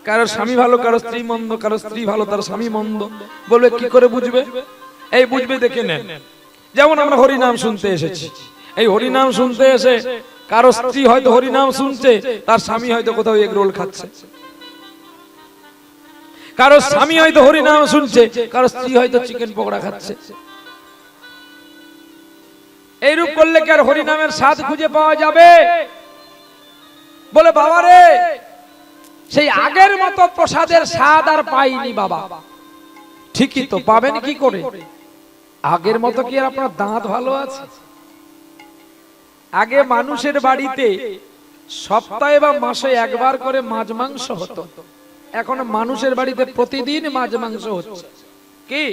কারো স্বামী ভালো, কারো স্ত্রী মন্দ, কারো স্ত্রী ভালো, তার স্বামী মন্দ। বলবে কি করে বুঝবে? এই বুঝবে, দেখে নেন। যেমন আমরা হরিনাম শুনতে এসেছি, এই হরিনাম শুনতে এসে কারো স্ত্রী হয়তো হরিনাম শুনছে, তার স্বামী হয়তো কোথাও এগ রোল খাচ্ছে। কারো স্বামী হয়তো হরিনাম শুনছে, কারো স্ত্রী হয়তো চিকেন পকোড়া খাচ্ছে। এইরূপ করলে কি আর হরিনামের স্বাদ খুঁজে পাওয়া যাবে? বলে বাবা রে, সেই আগের মতো প্রসাদের স্বাদ আর পাইনি বাবা। ঠিকই তো, পাবেন কি করে? আগের মতো কি আর আপনার দাঁত ভালো আছে? আগে মানুষের বাড়িতে সপ্তাহে বা মাসে একবার করে মাছ মাংস হতো, এখন মানুষের বাড়িতে প্রতিদিন মাছ মাংস হচ্ছে। কি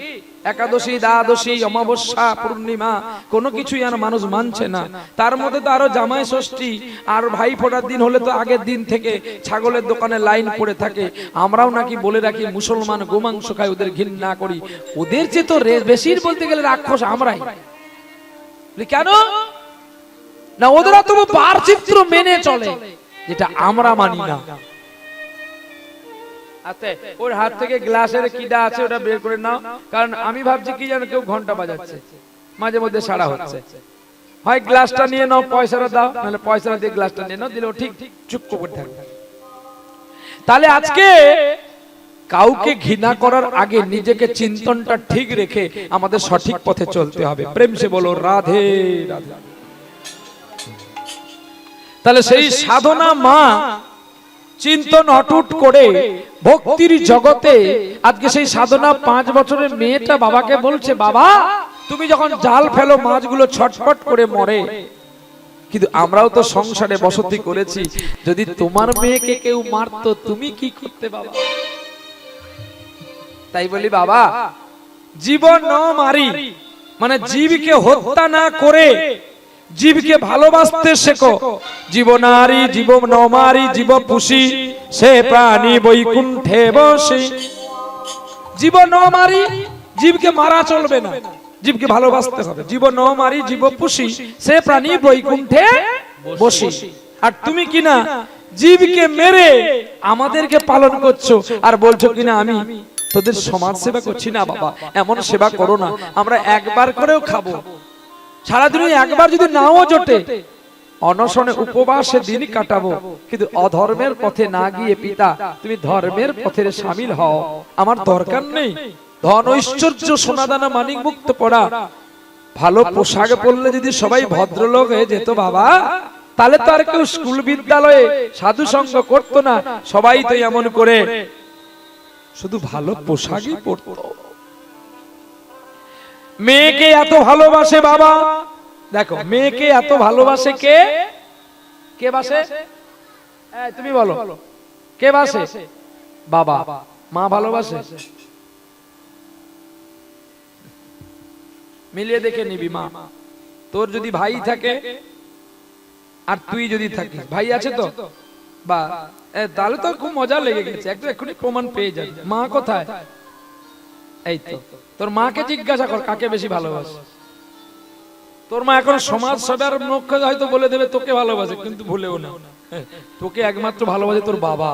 একাদশী, দ্বাদশী, অমাবস্যা, পূর্ণিমা কোনো কিছুই আর মানুষ মানছে না। তার মধ্যে তো আরো জামাই ষষ্ঠী আর ভাই ফোটার দিন হলে তো আগের দিন থেকে ছাগলের দোকানে লাইন পড়ে থাকে। আমরাও নাকি বলে রাখি মুসলমান গোমাংস খায়, ওদের ঘৃণা করি। ওদের চেয়ে তো বেশির বলতে গেলে রাক্ষস আমরাই। কেন না? ওদেরও তো বারচিত্র মেনে চলে, যেটা আমরা মানি না। আচ্ছা, ওর হাত থেকে গ্লাসের কিডা আছে ওটা বের করে নাও, কারণ আমি ভাবছি কি যেন কেউ ঘন্টা বাজাচ্ছে, মাঝে মধ্যে সাড়া হচ্ছে। হয় গ্লাসটা নিয়ে নাও, পয়সাটা দাও, নাহলে পয়সাটা দিয়ে গ্লাসটা নিয়ে নাও, দিলেও ঠিক চুপ করে থাকবে। তাহলে আজকে কাউকে ঘৃণা করার আগে নিজেকে চিন্তনটা ঠিক রেখে আমাদের সঠিক পথে চলতে হবে। প্রেম সে বলো রাধে রাধে। তাহলে সেই সাধনা মা চিন্তন অটুট করে ভক্তির জগতে আজকে সেই সাধনা 5 বছরের মেয়েটা বাবাকে বলছে, বাবা তুমি যখন জাল ফেলো মাছগুলো ছটফট করে মরে, কিন্তু আমরাও তো সংসারে বসতি করেছি, যদি তোমার মেয়েকে কেউ মারতো তুমি কি করতে বাবা? তাই বলি বাবা, জীবন ন মারি মানে জীবকে হত্যা না করে জীবকে ভালোবাসতে শেখো। জীবনারি জীব নমারি জীব পুষি, সে প্রাণী বৈকুণ্ঠে বসে। জীব নমারি, জীবকে মারা চলবে না, জীবকে ভালোবাসতে হবে। জীব নমারি জীব পুষি, সে প্রাণী বৈকুণ্ঠে বসে। আর তুমি কিনা জীবকে মেরে আমাদেরকে পালন করছো, আর বলছো কিনা আমি তোদের সমাজ সেবা করছি। না বাবা, এমন সেবা করো না। আমরা একবার করেও খাবো, সারাদিনে একবার যদি নাও জোটে, অনশনে উপবাসে দিন কাটাবো, কিন্তু অধর্মের পথে না গিয়ে পিতা তুমি ধর্মের পথে শামিল হও। আমার দরকার নেই ধন ঐশ্বর্য সোনাদানা মানিক মুক্ত পড়া, ভালো পোশাক পরলে যদি সবাই ভদ্রলোক হয়ে যেত বাবা, তাহলে তো আর কেউ স্কুল বিদ্যালয়ে সাধু সঙ্গ করতো না। সবাই তো এমন করে শুধু ভালো পোশাকই পরতো। মেয়েকে এত ভালোবাসে বাবা, দেখো মেয়েকে এত ভালোবাসে কে? কে বাসে? তুমি বলো, কে বাসে? বাবা। মা ভালোবাসে? মিলিয়ে দেখে নিবি। মা, তোর যদি ভাই থাকে আর তুই যদি থাকিস, ভাই আছে তো বা, তাহলে তো খুব মজা লেগে গেছে, একটু এক্ষুনি প্রমাণ পেয়ে যাবে। মা কোথায়? এই তো, তোর মাকে জিজ্ঞাসা কর কাকে বেশি ভালোবাসে। তোর মা এখন সমাজ সেবার মুখ্য হয়তো বলে দেবে তোকে ভালোবাসে, কিন্তু ভুলেও না তোকে একমাত্র ভালোবাসে তোর বাবা।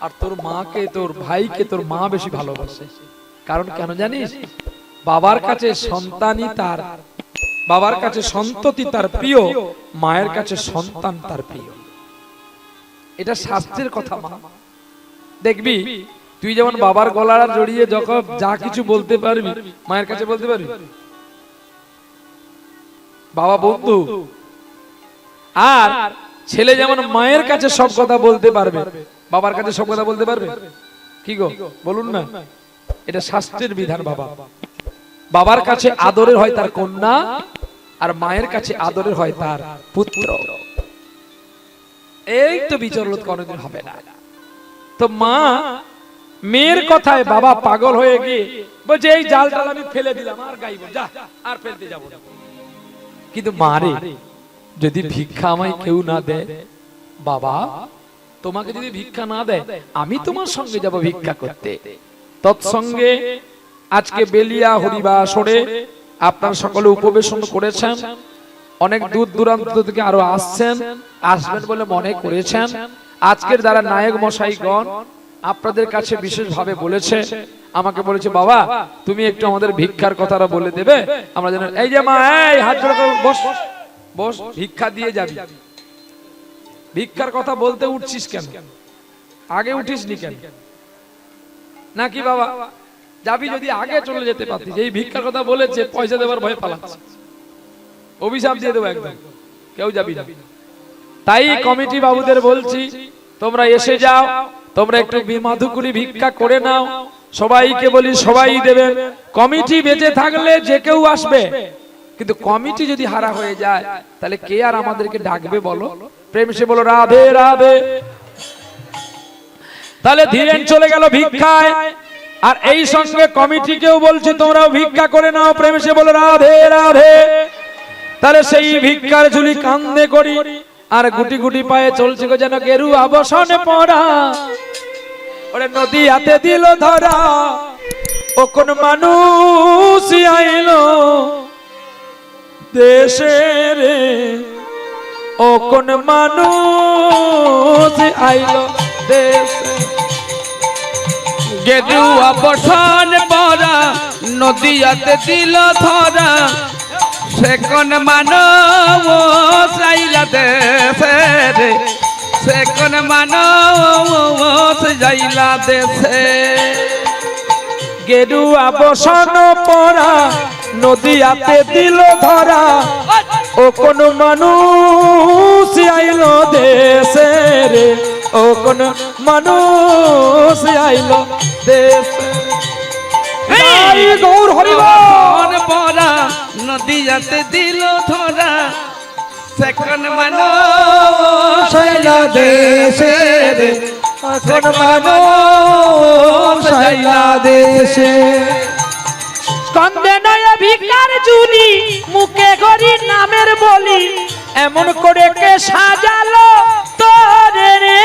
আর তোর মাকে, তোর ভাইকে তোর মা বেশি ভালোবাসে। কারণ কেন জানিস? বাবার কাছে সন্তানই তার, বাবার কাছে সন্ততি তার প্রিয়, মায়ের কাছে সন্তান তার প্রিয়। এটা শাস্ত্রের কথা। মা দেখবি, তুই যেমন বাবার গলাটা জড়িয়ে যখন যা কিছু বলতে পারবি, মায়ের কাছে বলতে পারবি বাবা বন্ধু। আর ছেলে যেমন মায়ের কাছে সব কথা বলতে পারবে, বাবার কাছে সব কথা বলতে পারবে। কি গো বলুন না, এটা শাস্ত্রের বিধান। বাবা, বাবার কাছে আদরের হয় তার কন্যা, আর মায়ের কাছে আদরের হয় তার পুত্র। এই তো বিচরণ কোনদিন হবে না। তো মা মেয়ের কথায় বাবা পাগল হয়ে গিয়ে বলছে এই জালটা আমি ফেলে দিলাম, আর গাইব যা, আর ফেলতে যাব না। কিন্তু মারে, যদি ভিক্ষা আমায় কেউ না দেয়, বাবা তোমাকে যদি ভিক্ষা না দেয়, আমি তোমার সঙ্গে যাব ভিক্ষা করতে। তৎসঙ্গে আজকে বেলিয়া হরিবাসরে আপনারা সকলে উপবেশন করেছেন, অনেক দূর দূরান্ত থেকে আরো আসছেন, আসবেন বলে মনে করেছেন। আজকের যারা নায়ক মশাইগণ আপনাদের কাছে বিশেষভাবে বলেছে, আমাকে বলেছে বাবা তুমি একটু আমাদের ভিক্ষার কথাটা বলে দেবে, আমরা যেন এই যে মা এই হাত জোড় করে বস বস, ভিক্ষা দিয়ে যাবি। ভিক্ষার কথা বলতে উঠছিস কেন? আগে উঠিস নি কেন? নাকি বাবা যাবি? যদি আগে চলে যেতে পারতিস। এই ভিক্ষার কথা বলেছে, পয়সা দেওয়ার ভয়ে পালাচ্ছে, অভিশাপ দিয়ে দেবো একদম, কেউ যাবি না। তাই কমিটি বাবুদের বলছি তোমরা এসে যাও, তোমরা একটু মাধুকুরি ভিক্ষা করে নাও। সবাইকে বলি সবাই দেবেন। কমিটি বেঁচে থাকলে যে কেউ আসবে, কিন্তু কমিটি যদি হারা হয়ে যায় তাহলে কে আর আমাদেরকে ডাকবে বলো? প্রেম সে বলো রাধে রাধে। তাহলে ধীরেন চলে গেল ভিক্ষায়, আর এই সঙ্গে কমিটিকেও বলছি তোমরাও ভিক্ষা করে নাও, প্রেম সে বলো রাধে রাধে। তাহলে সেই ভিক্ষার ঝুলি কান্দে করি আর গুটি গুটি পায়ে চলছে গো যেন গেরুয়া বসনে পড়া। ওরে নদী হাতে দিল ধরা, ও কোন মানুষ আইলো দেশে রে, ও কোন মানুষ আইলো দেশে। গেরুয়া বসন পরা, নদী হাতে দিল ধরা, সে কোন মানুষ আইলা দেশে রে, সে কোন মানুষ যাইলা দেশে। গেরুয়া বসন পরা, নদী হাতে দিল ধরা, ও কোন মানুষ আইলো দেশে রে, ও কোন মানুষ আইলো দেশে। গৌর হরিবল পরা, নদী হাতে দিল ধরা, সে কোন মানুষ আইলা দেশে রে, কোন মানুষ আইলা দেশে। স্কন্দে নয় ভিক্ষার ঝুলি, মুখে গরি নামের বলি, এমন করে কে সাজালো তোরে রে,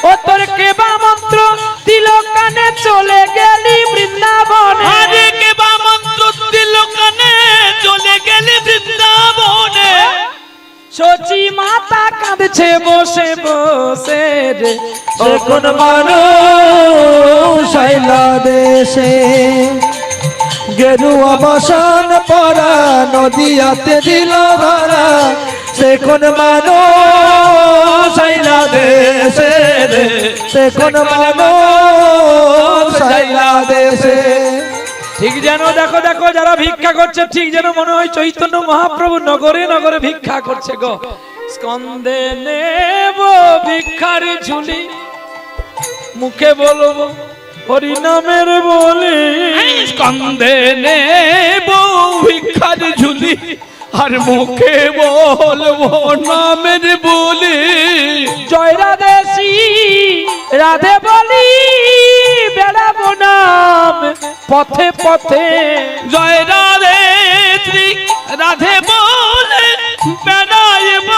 ও তোর কে বা মন্ত্র দিল কানে চলে গেলি বৃন্দাবনে। আরে কে বা মন্ত্র দিল কানে চলে গেলি বৃন্দাবনে। সচি মাতা কাঁদছে বসে বসে রে, ও কোন মানুষ আইলা দেশে। গেরুয়া বসন পরা, নদী হাতে দিল ধরা, সে কোন মানুষ আইলা দেশে রে, সে কোন মানুষ আইলা দেশে। ঠিক যেন দেখো দেখো যারা ভিক্ষা করছে, ঠিক যেন মনে হয় চৈতন্য মহাপ্রভু নগরে নগরে ভিক্ষা করছে গো। স্কন্দে নেব ভিক্ষার ঝুলি, মুখে বলবো হরি নামের বলি। স্কন্দে নেব ভিক্ষার ঝুলি, আর মুখে বলবো নামের বলি। জয় রাধে শ্রী রাধে বলি, বেড়াবো নাম পথে পথে। জয় রাধে শ্রী রাধে বলে বেড়াইব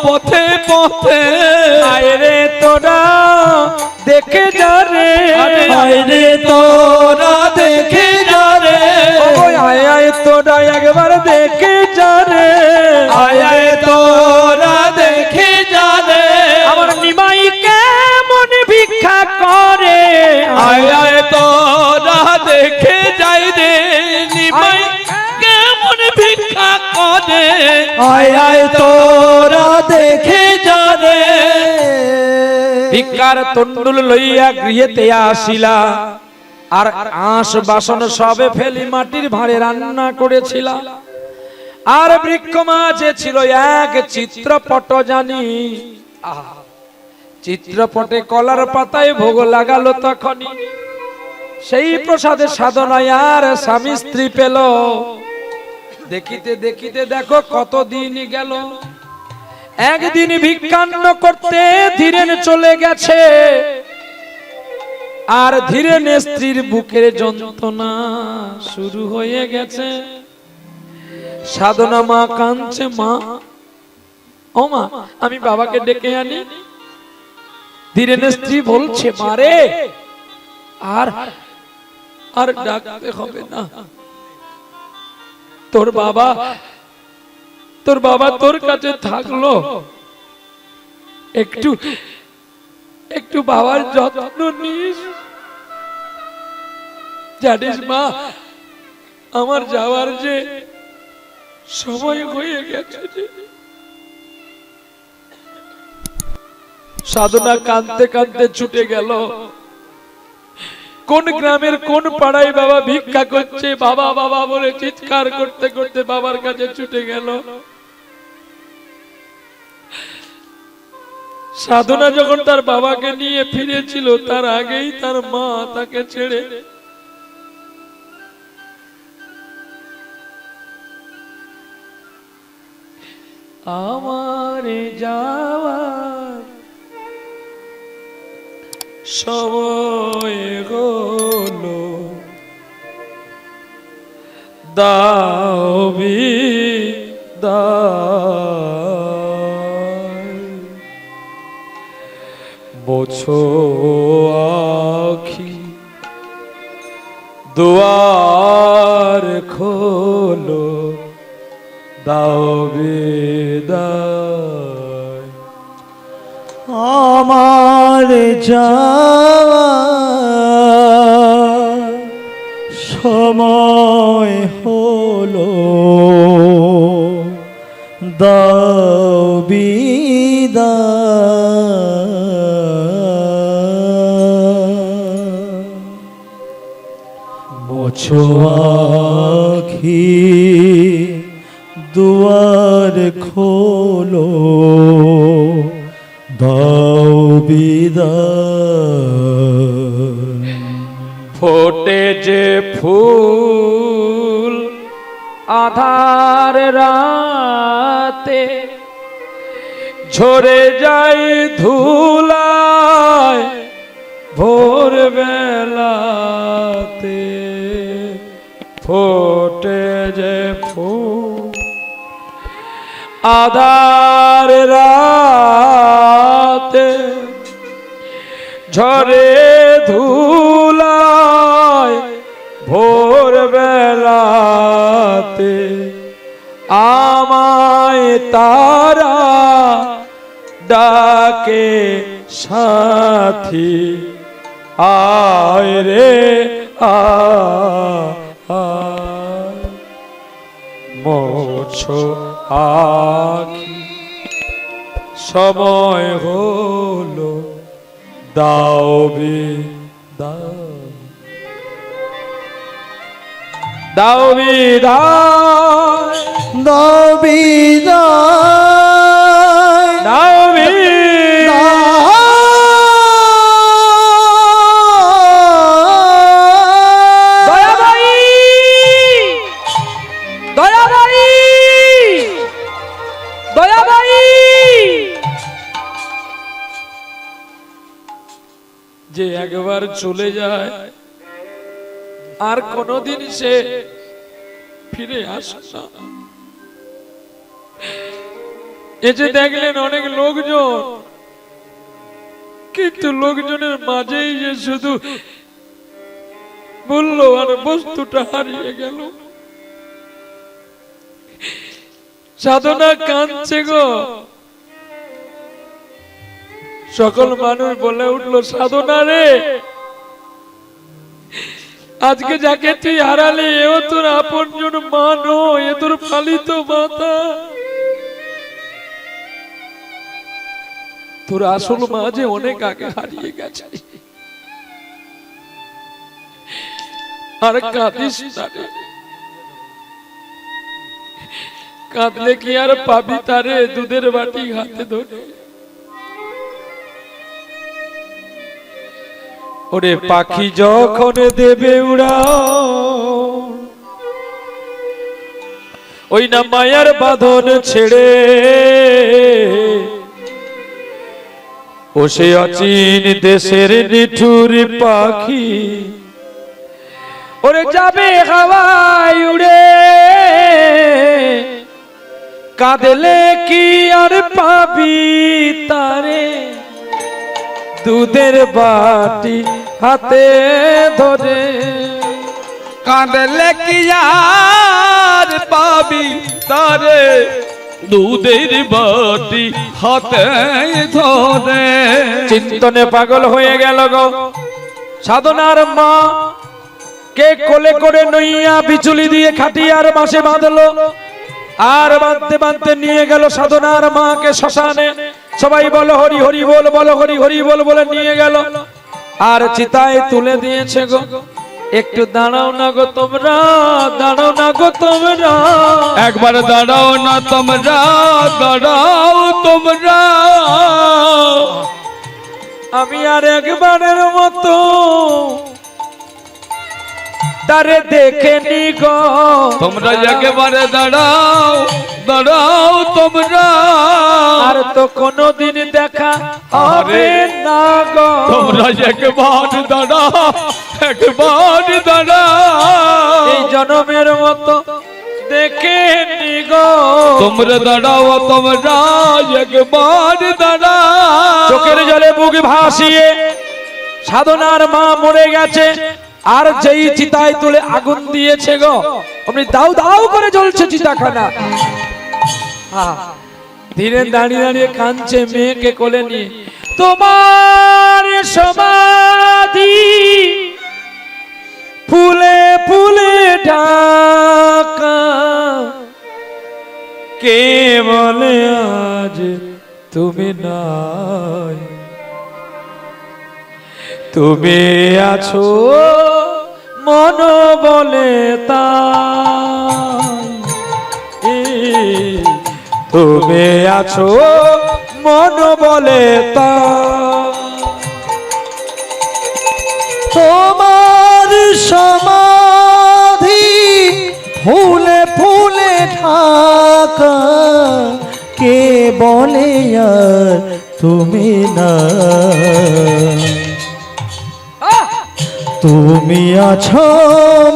পথে পথে। আয় রে তোরা দেখে যা রে, আয় রে তোরা দেখে যা রে, আয় আয় তোরা একবার দেখে যা রে, আয় আয় তোরা দেখে যা রে। আমার নিমাই কেমন ভিক্ষা করে, আয় আয় তোরা দেখে যাই রে, নিমাই কেমন ভিক্ষা করে। আয় আয় তোরা দেখে যা রে। ভিক্ষার তন্ডুল লইয়া গৃহেতে আসিলা, আর আঁশ বাসন সবে ফেলি মাটির ভাঁড়ে রান্না করেছিলা। আর বৃক্ষ মাঝে ছিল এক চিত্রপট জানি, চিত্রপটে কলার পাতায় ভোগ লাগালো তখনই। সেই প্রসাদে সাধনায় আর স্বামী স্ত্রী পেল। দেখিতে দেখিতে দেখো কতদিন গেল। একদিন ভিক্ষান্ন করতে ধীরেন চলে গেছে, আর ধীরেন স্ত্রীর বুকের যন্ত্রণা শুরু হয়ে গেছে। সাধনা মা কাঁদছে, মা ও মা আমি বাবাকে ডেকে আনি। ধীরেন স্ত্রী বলছে, মারে আর আর ডাকতে হবে না, তোর বাবা তোর কাছে থাকলো, একটু একটু বাবার যত্ন নিস। জানিস মা, আমার যাওয়ার যে সময় হয়ে গেছে। সাধনা কাঁদতে কাঁদতে ছুটে গেল। কোন গ্রামের কোন পাড়ায় বাবা ভিক্ষা করছে, বাবা বাবা বলে চিৎকার করতে করতে বাবার কাছে ছুটে গেল। সাধনা যখন তার বাবাকে নিয়ে ফিরেছিল, তার আগেই তার মা তাকে ছেড়ে আমার যাওয়ার সময় হলো, দাও বিদায়। মোছো আখি, দুয়ার খোলো, দাও বিদায়। আমার যাওয়ার সময় হলো, দাও বিদায়। মোছো আখি, দুয়ার খোলো, দাও বিদায়। ফোটে যে ফুল আধার রাতে, ঝরে যায় ধুলায় ভোর বেলাতে। ফোটে যে ফুল আধার রাতে, ঝরে ধুলায় ভোর বেলাতে। আমায় তারা ডাকে সাথী, আয় রে আয়। মোছো আখি, সময় হলো, দাও বিদায়। দাও বিদায়, দাও বিদায়, দাও বিদায়। দয়াবাই, দয়াবাই, দয়াবাই। যে একবার চলে যায় আর কোনদিন সে ফিরে আসে না। এই যে দেখলেন অনেক লোকজন, কিন্তু লোকজনের মাঝেই যে শুধু মূল্যবান বস্তুটা হারিয়ে গেল। সাধনা কাঁদছে গো। সকল মানুষ বলে উঠলো, সাধনা রে, আজকে যাকে তুই হারালি, এও তোর আপনজন মা নয়, এ তোর পালিত মাতা। তোর আসল মা যে অনেক আগে হারিয়ে গেছে। আর কাঁদিস না রে, কাঁদলে কি আর পাবি তারে দুধের বাটি হাতে ধরে। ওরে পাখি যখন দেবে উড়াও, ওই না মায়ার বাঁধন ছেড়ে, ও সে অচিন দেশের নিঠুর পাখি, ওরে যাবে হাওয়ায় উড়ে। কাঁদলে কি আর পাবি তারে দুধের বাটি হাতে ধরে। কাঁদলে কি আর পাবি তারে দুধের বাটি হাতে ধরে। চিন্তনে পাগল হয়ে গেল গো সাধনার মা কে কোলে করে নইয়া বিচুলি দিয়ে খাটিয়ার বাঁশে বাঁধলো আর বাঁধতে বাঁধতে নিয়ে গেল সাধনার মাকে শ্মশানে। সবাই বলো হরি হরি বল, বলো হরি হরি বল বলে নিয়ে গেল আর চিতায় তুলে দিয়েছে গো। একটু দাঁড়াও না গো তোমরা, দাঁড়াও না গো তোমরা, একবার দাঁড়াও না তোমরা, দাঁড়াও তোমরা। আমি আর একবারের মতো তারে দেখে নি গো। তোমরা একেবারে দাঁড়াও, দাঁড়াও তোমরা। আর তো কোনোদিন দেখা হবে না গো। তোমরা একবার দাঁড়াও, একবার দাঁড়াও। এই জনমের মতো দেখে নি গো। তোমরা দাঁড়াও, তোমরা একবার দাঁড়াও। চোখের জলে বুক ভাসিয়ে সাধনার মা মরে গেছে আর যেই চিতায় তুলে আগুন দিয়েছে গো অমনি দাউ দাউ করে জ্বলছে চিতাখানা। ধীরে দাঁড়িয়ে দাঁড়িয়ে কাঁদছে মেয়েকে কোলে নিয়ে। তোমার সমাধি ফুলে ফুলে ঢাকা, কে বলে আজ তুমি নাই, তুমি আছো মন বলে তাই, তুমি আছো মন বলে তাই। তোমার সমাধি ফুলে ফুলে ঢাকা, কে বলে আর তুমি না, তুমি আছো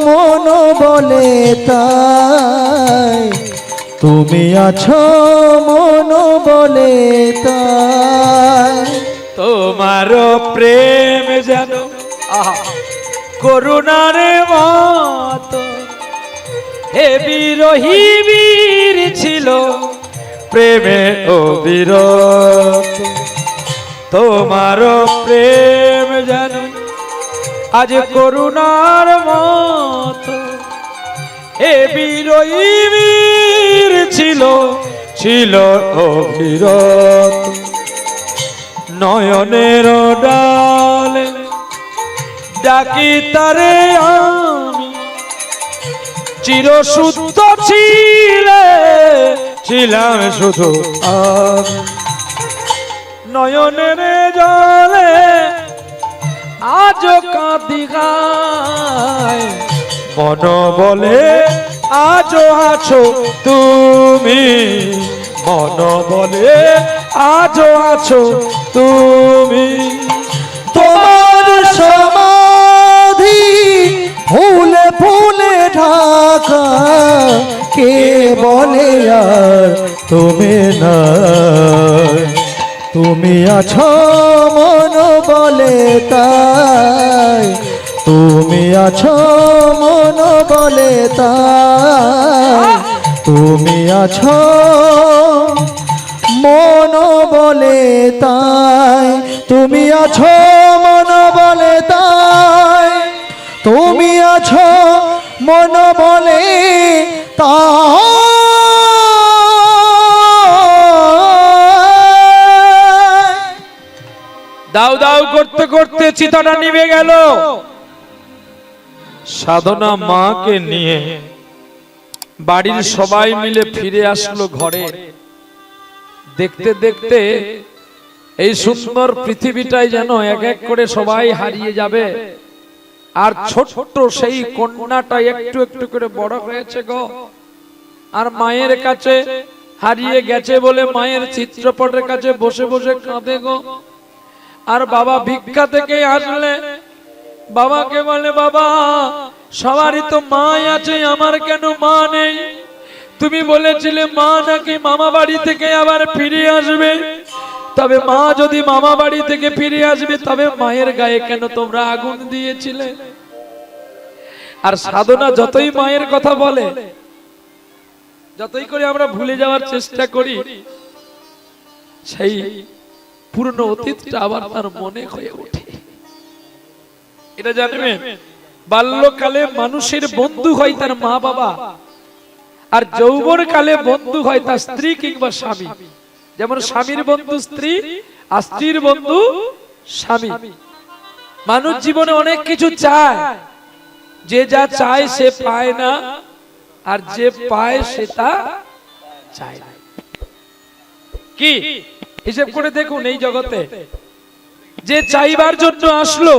মন বলে তাই, তুমি আছো মন বলে তাই। তোমার প্রেম যেন করুণার মতো, হে বিরহী বীর ছিল প্রেমে অবিরত। তোমার প্রেম যেন আজ করুণার মতো, হে বিরহী বীর ছিল ছিল অবিরত। নয়নের ডালে ডাকি তারে আমি, চিরশুদ্ধ ছিলে ছিলাম শুধু আমি। নয়নের জলে আজ কাঁদি গায়, মন বলে আজও আছো তুমি, মন বলে আজও আছো তুমি। তোমার সমাধি ফুলে ফুলে ঢাকা, কে বলে আর তুমি না, তুমি আছো মন বলে তাই, তুমি আছো মন বলে তাই, তুমি আছো মন বলে তাই, তুমি আছো মন বলে তাই, তুমি আছো মন বলে তাই। দাউ দাউ করতে করতে চিতাটা নিভে গেল। সাধনা মাকে নিয়ে বাড়ির সবাই মিলে ফিরে আসলো ঘরে। দেখতে দেখতে এই সুন্দর পৃথিবীটাই যেন এক এক করে সবাই হারিয়ে যাবে, আর ছোট্ট সেই কন্যাটা একটু একটু করে বড় হয়েছে গো। আর মায়ের কাছে হারিয়ে গেছে বলে মায়ের চিত্রপটের কাছে বসে বসে কাঁদে গো। আর বাবা ভিক্ষা থেকে আসলে বাবাকে বলে, বাবা সবারই তো মা আছে, আমার কেন মা নেই? তুমি বলেছিলে মা নাকি মামা বাড়ি থেকে আবার ফিরে আসবে, তবে মা যদি মামা বাড়ি থেকে ফিরে আসবে তবে মায়ের গায়ে কেন তোমরা আগুন দিয়েছিলে? আর সাধনা যতই মায়ের কথা বলে যতই করে আমরা ভুলে যাওয়ার চেষ্টা করি, সেই পুরনো অতীতটা আবার তার মনে হয়ে ওঠে। এটা জানবেন, বাল্যকালে মানুষের বন্ধু হয় তার মা বাবা, আর যৌবন কালে বন্ধু হয় তার স্ত্রী কিংবা স্বামী। যেমন স্বামীর বন্ধু স্ত্রী, আর স্ত্রীর বন্ধু স্বামী। মানুষ জীবনে অনেক কিছু চায়, যে যা চায় সে পায় না, আর যে পায় সে তা চায় না। কি হিসেব করে দেখুন, এই জগতে যে চাইবার জন্য আসলো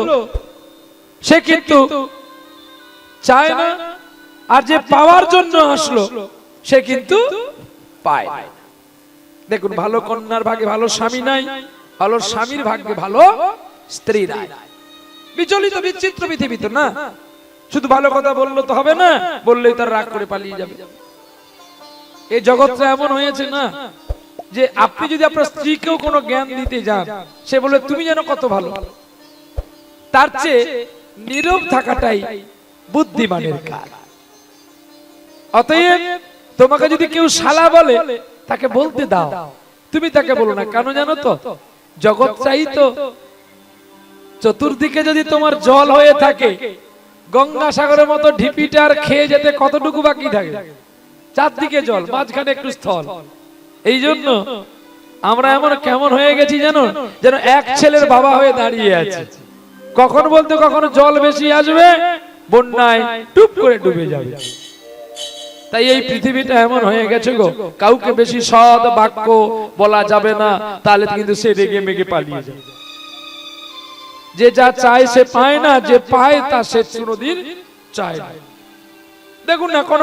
সে কিন্তু চায় না, আর যে পাওয়ার জন্য আসলো সে কিন্তু পায় না। দেখুন, ভালো কন্যার ভাগ্যে ভালো স্বামী নাই, ভালো স্বামীর ভাগ্যে ভালো স্ত্রী নাই। বিচলিত বিচিত্র পৃথিবী তো না। শুধু ভালো কথা বললে তো হবে না, বললেই তার রাগ করে পালিয়ে যাবে। এই জগৎটা এমন হয়েছে না, যে আপনি যদি আপনার স্ত্রীকেও কোনো জ্ঞান দিতে যান, সে বলে তুমি যেন কত ভালো। তার চেয়ে নীরব থাকাটাই বুদ্ধিমানের কাজ। অতএব তোমাকে যদি কেউ শালা বলে, তাকে বলতে দাও, তুমি তাকে বলো না। কেন জানো তো, জগৎটাই তো চতুর্দিকে যদি তোমার জল হয়ে থাকে, গঙ্গাসাগরের মতো ঢিপিটার খেয়ে যেতে কতটুকু বাকি থাকে? চারদিকে জল, মাঝখানে একটু স্থল। এই জন্য আমরা এমন কেমন হয়ে গেছি জানো, যেন এক ছেলের বাবা হয়ে দাঁড়িয়ে আছে। কখন বলতে কখনো জল বেশি আসবে, বন্যায় টুপ করে ডুবে যাবে। তাই এই পৃথিবীটা এমন হয়ে গেছে গো, কাউকে বেশি সৎ বাক্য বলা যাবে না, তাহলে কিন্তু সে রেগে মেগে পালিয়ে যাবে। যে যা চায় সে পায় না, যে পায় তা সে কোনোদিন চায় না। দেখুন না, কোন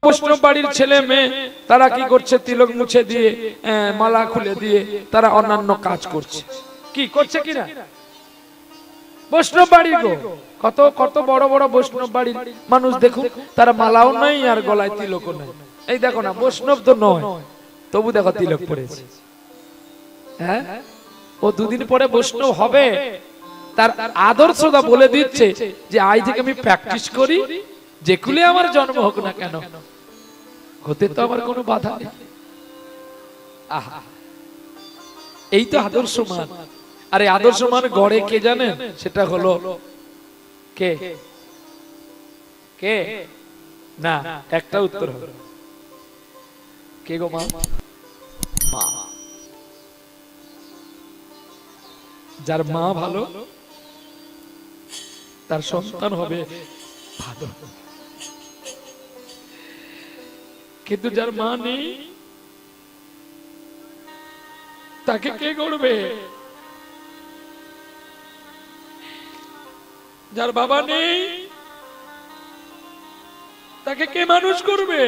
বৈষ্ণব বাড়ির ছেলে মেয়ে তারা কি করছে, তিলক মুছে দিয়ে, মালা খুলে দিয়ে তারা অন্যান্য কাজ করছে। কি করছে কিনা? বৈষ্ণব বাড়ি গো, কত কত বড় বড় বৈষ্ণব বাড়ির মানুষ দেখুন, তারা মালাও নাই আর গলায় তিলকও নাই। এই দেখো না, বৈষ্ণব তো নয়, তবু দেখো তিলক পড়েছে। হ্যাঁ, ও দুদিন পরে বৈষ্ণব হবে, তার আদর্শটা বলে দিচ্ছে যে আজ থেকে আমি প্র্যাকটিস করি, যে কুলে আমার জন্ম হোক না কেন, হতে তো আমার কোনো বাধা নেই। আহা, এই তো আদর্শমান। আর এই আদর্শমান গড়ে কে জানেন? সেটা হলো কে? কে না, একটা উত্তর হবে কে গো? মা। মা। যার মা ভালো, তার সন্তান হবে ভালো। কিন্তু যার মা নেই, তাকে কে করবে? যার বাবা নেই, তাকে কে মানুষ করবে?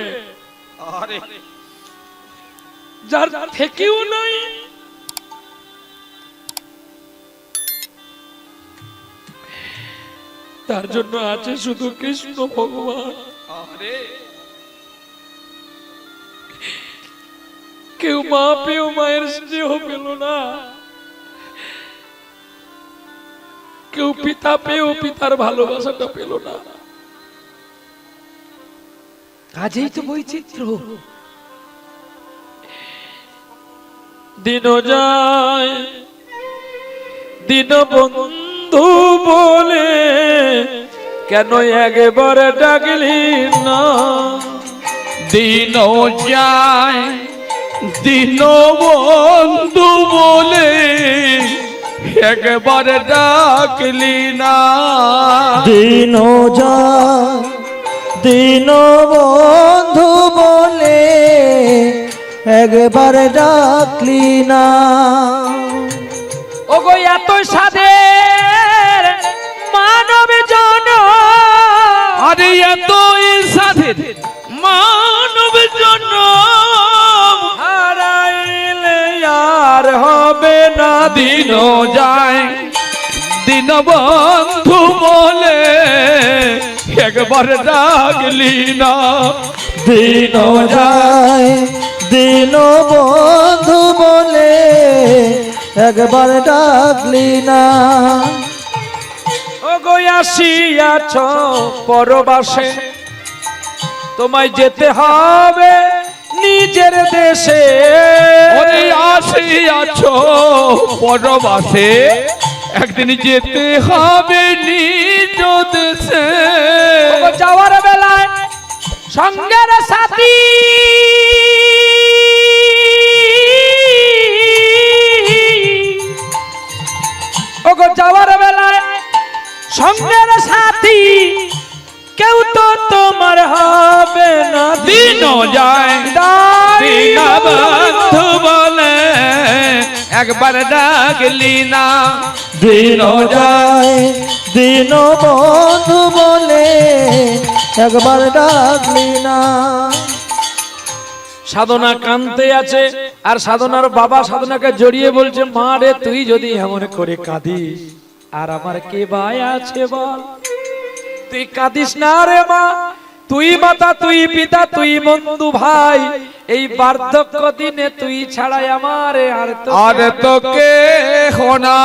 যার থেকেও নাই, তার জন্য আছে শুধু কৃষ্ণ ভগবান। কেউ মা পেও মায়ের স্নেহ পেল না, কেউ পিতা পেও পিতার ভালোবাসাটা পেল না। কাজেই তো বৈচিত্র্য। দিন যায় দিন বন্ধু বলে, কেন একবার ডাকলি না? দিন যায় দিন বন্ধু বলে, একবার ডাকলি না? দিন যায় দিন বন্ধু বলে, একবার ডাকলি না? ওগো এত সাধের মানব জন, আরে এতই সাধের মানব জন্য, হারাইলে আর হবে না। দিন যায় দিন বন্ধু বলে, একবার ডাকলি না? দিন যায় দিন বন্ধু বলে, একবার ডাকলি না? ওগো আসিয়াছ পরবাসে, তোমায় যেতে হবে নিজের দেশে ওরে আসিয়াছ পরবাসে, একদিন যেতে হবে নিজ দেশে। ওগো যাওয়ার বেলায় সঙ্গের সাথী ওগো যাওয়ার বেলায় সঙ্গের সাথী কেউ তো তোমার হবে না। দিন যায় দিন বন্ধু বলে একবার ডাকলি না। দিন যায় দিন বন্ধু বলে একবার ডাকলি না। সাধনা কাঁদতে আছে, আর সাধনার বাবা সাধনাকে জড়িয়ে বলছে, মা রে তুই যদি এমন করে কাঁদিস আর আমার কে ভাই আছে বল, তুই কাঁদিস না রে মা, তুই মাতা তুই পিতা তুই বন্ধু ভাই, এই বার্ধক্য দিনে তুই ছাড়াই আমার আর তোকে হোনা।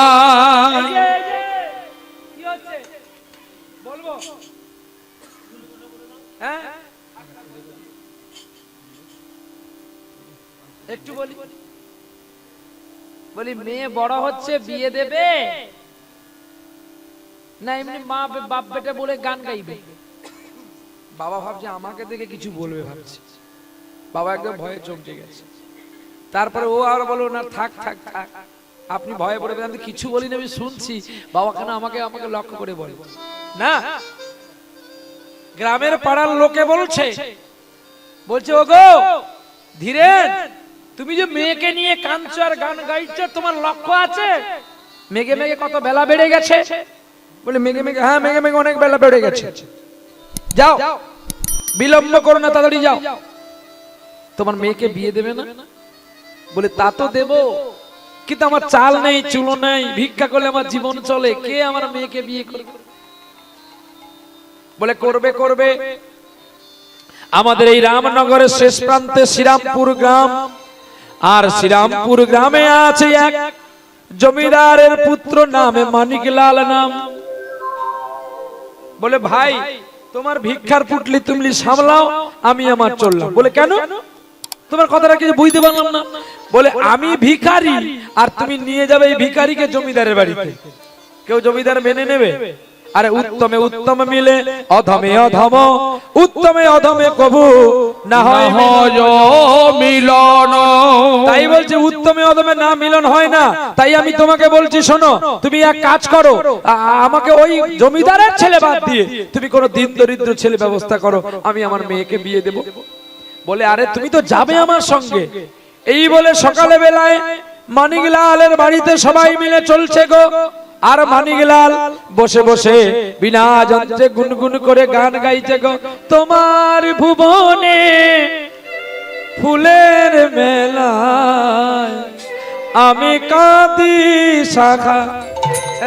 বলবো হ্যাঁ একটু বলি মেয়ে বড় হচ্ছে বিয়ে দেবে না এমনি মা বাপ বেটা বলে গান গাইবে? বাবা ভাবছে আমাকে দেখে কিছু বলবে, ভাবছে বাবা একদম ভয়ে চমকে গেছে। তারপরে ও আর বলো না থাক থাক থাক, আপনি ভয়ে পড়ে আমি কিছু বলি না, আমি শুনছি বাবা কেন আমাকে আমাকে লক্ষ্য করে বলে না। গ্রামের পাড়ার লোকে বলছে ওগো ধীরেন, তুমি যে মেয়েকে নিয়ে কাঁদছো আর গান গাইছো, তোমার লক্ষ্য আছে? মেঘে মেঘে কত বেলা বেড়ে গেছে। বলে মেঘে মেঘে, হ্যাঁ মেঘে মেঘে অনেক বেলা বেড়ে গেছে, যাও বিলম্ব করো না, তাড়াতাড়ি যাও। তোমার মেয়েকে বিয়ে দেবে না? বলে তা তো দেব, কিন্তু আমার চাল নেই চুলো নেই, ভিক্ষা করলে আমার জীবন চলে, কে আমার মেয়েকে বিয়ে করবে? বলে করবে করবে। আমাদের এই রামনগরের শেষ প্রান্তে শ্রীরামপুর গ্রাম, আর শ্রীরামপুর গ্রামে আছে এক জমিদারের পুত্র নামে মানিকলাল নাম। বলে ভাই তোমার ভিক্ষার পুটলি তুমি সামলাও, আমি আমার চললাম। বলে কেন, তোমার কথাটা কিছু বুঝতে পারলাম না। বলে আমি ভিখারি আর তুমি নিয়ে যাবে এই ভিখারিকে জমিদারের বাড়িতে, কেউ জমিদার মেনে নেবে? আরে উত্তমে উত্তম মিলে অধমে অধম, উত্তমে অধমে কবু না হয় মিলন। তাই বলছে উত্তমে অধমে না মিলন হয় না। তাই আমি তোমাকে বলছি শোনো, তুমি এক কাজ করো, আমাকে ওই জমিদারের ছেলে বাদ দিয়ে তুমি কোনো দিন দরিদ্র ছেলে ব্যবস্থা করো, আমি আমার মেয়েকে বিয়ে দেব। বলে আরে তুমি তো যাবে আমার সঙ্গে। এই বলে সকালে বেলায় মানিকলালের বাড়িতে সবাই মিলে চলছে গো। আর মানিকলাল বসে বসে বিনা যন্ত্রে গুনগুন করে গান গাইছে গো। তোমার ভুবনে ফুলের মেলায় আমি কাঁদি শাখা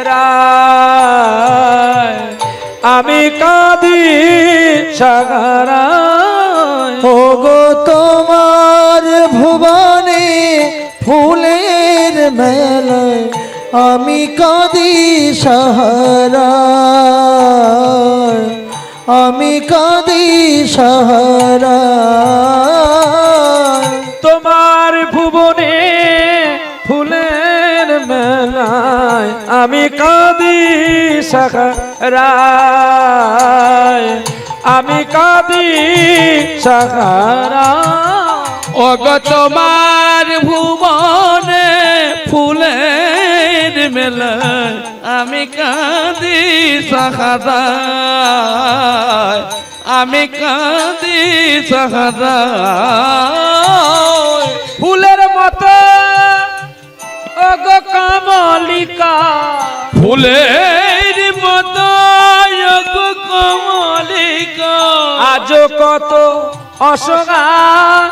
রায়, আমি কাঁদি শাখা রায়। ওগো তোমার ভুবনে ফুলের মেলায় আমি কাঁদি সাহারায়, আমি কাঁদি সাহারায়। তোমার ভুবনে ফুলের মেলায় আমি কাঁদি শাখা রায়, আমি কাঁদি শাখা রায়। ওগো তোমার ভুবনে ফুলের মেলায় আমি কাঁদি সাহারায়, আমি কাঁদি সাহারায়। ফুলের মতো ওগো কমলিকা, ফুলের মতো ওগো কমলিকা, আজ কত অসহায়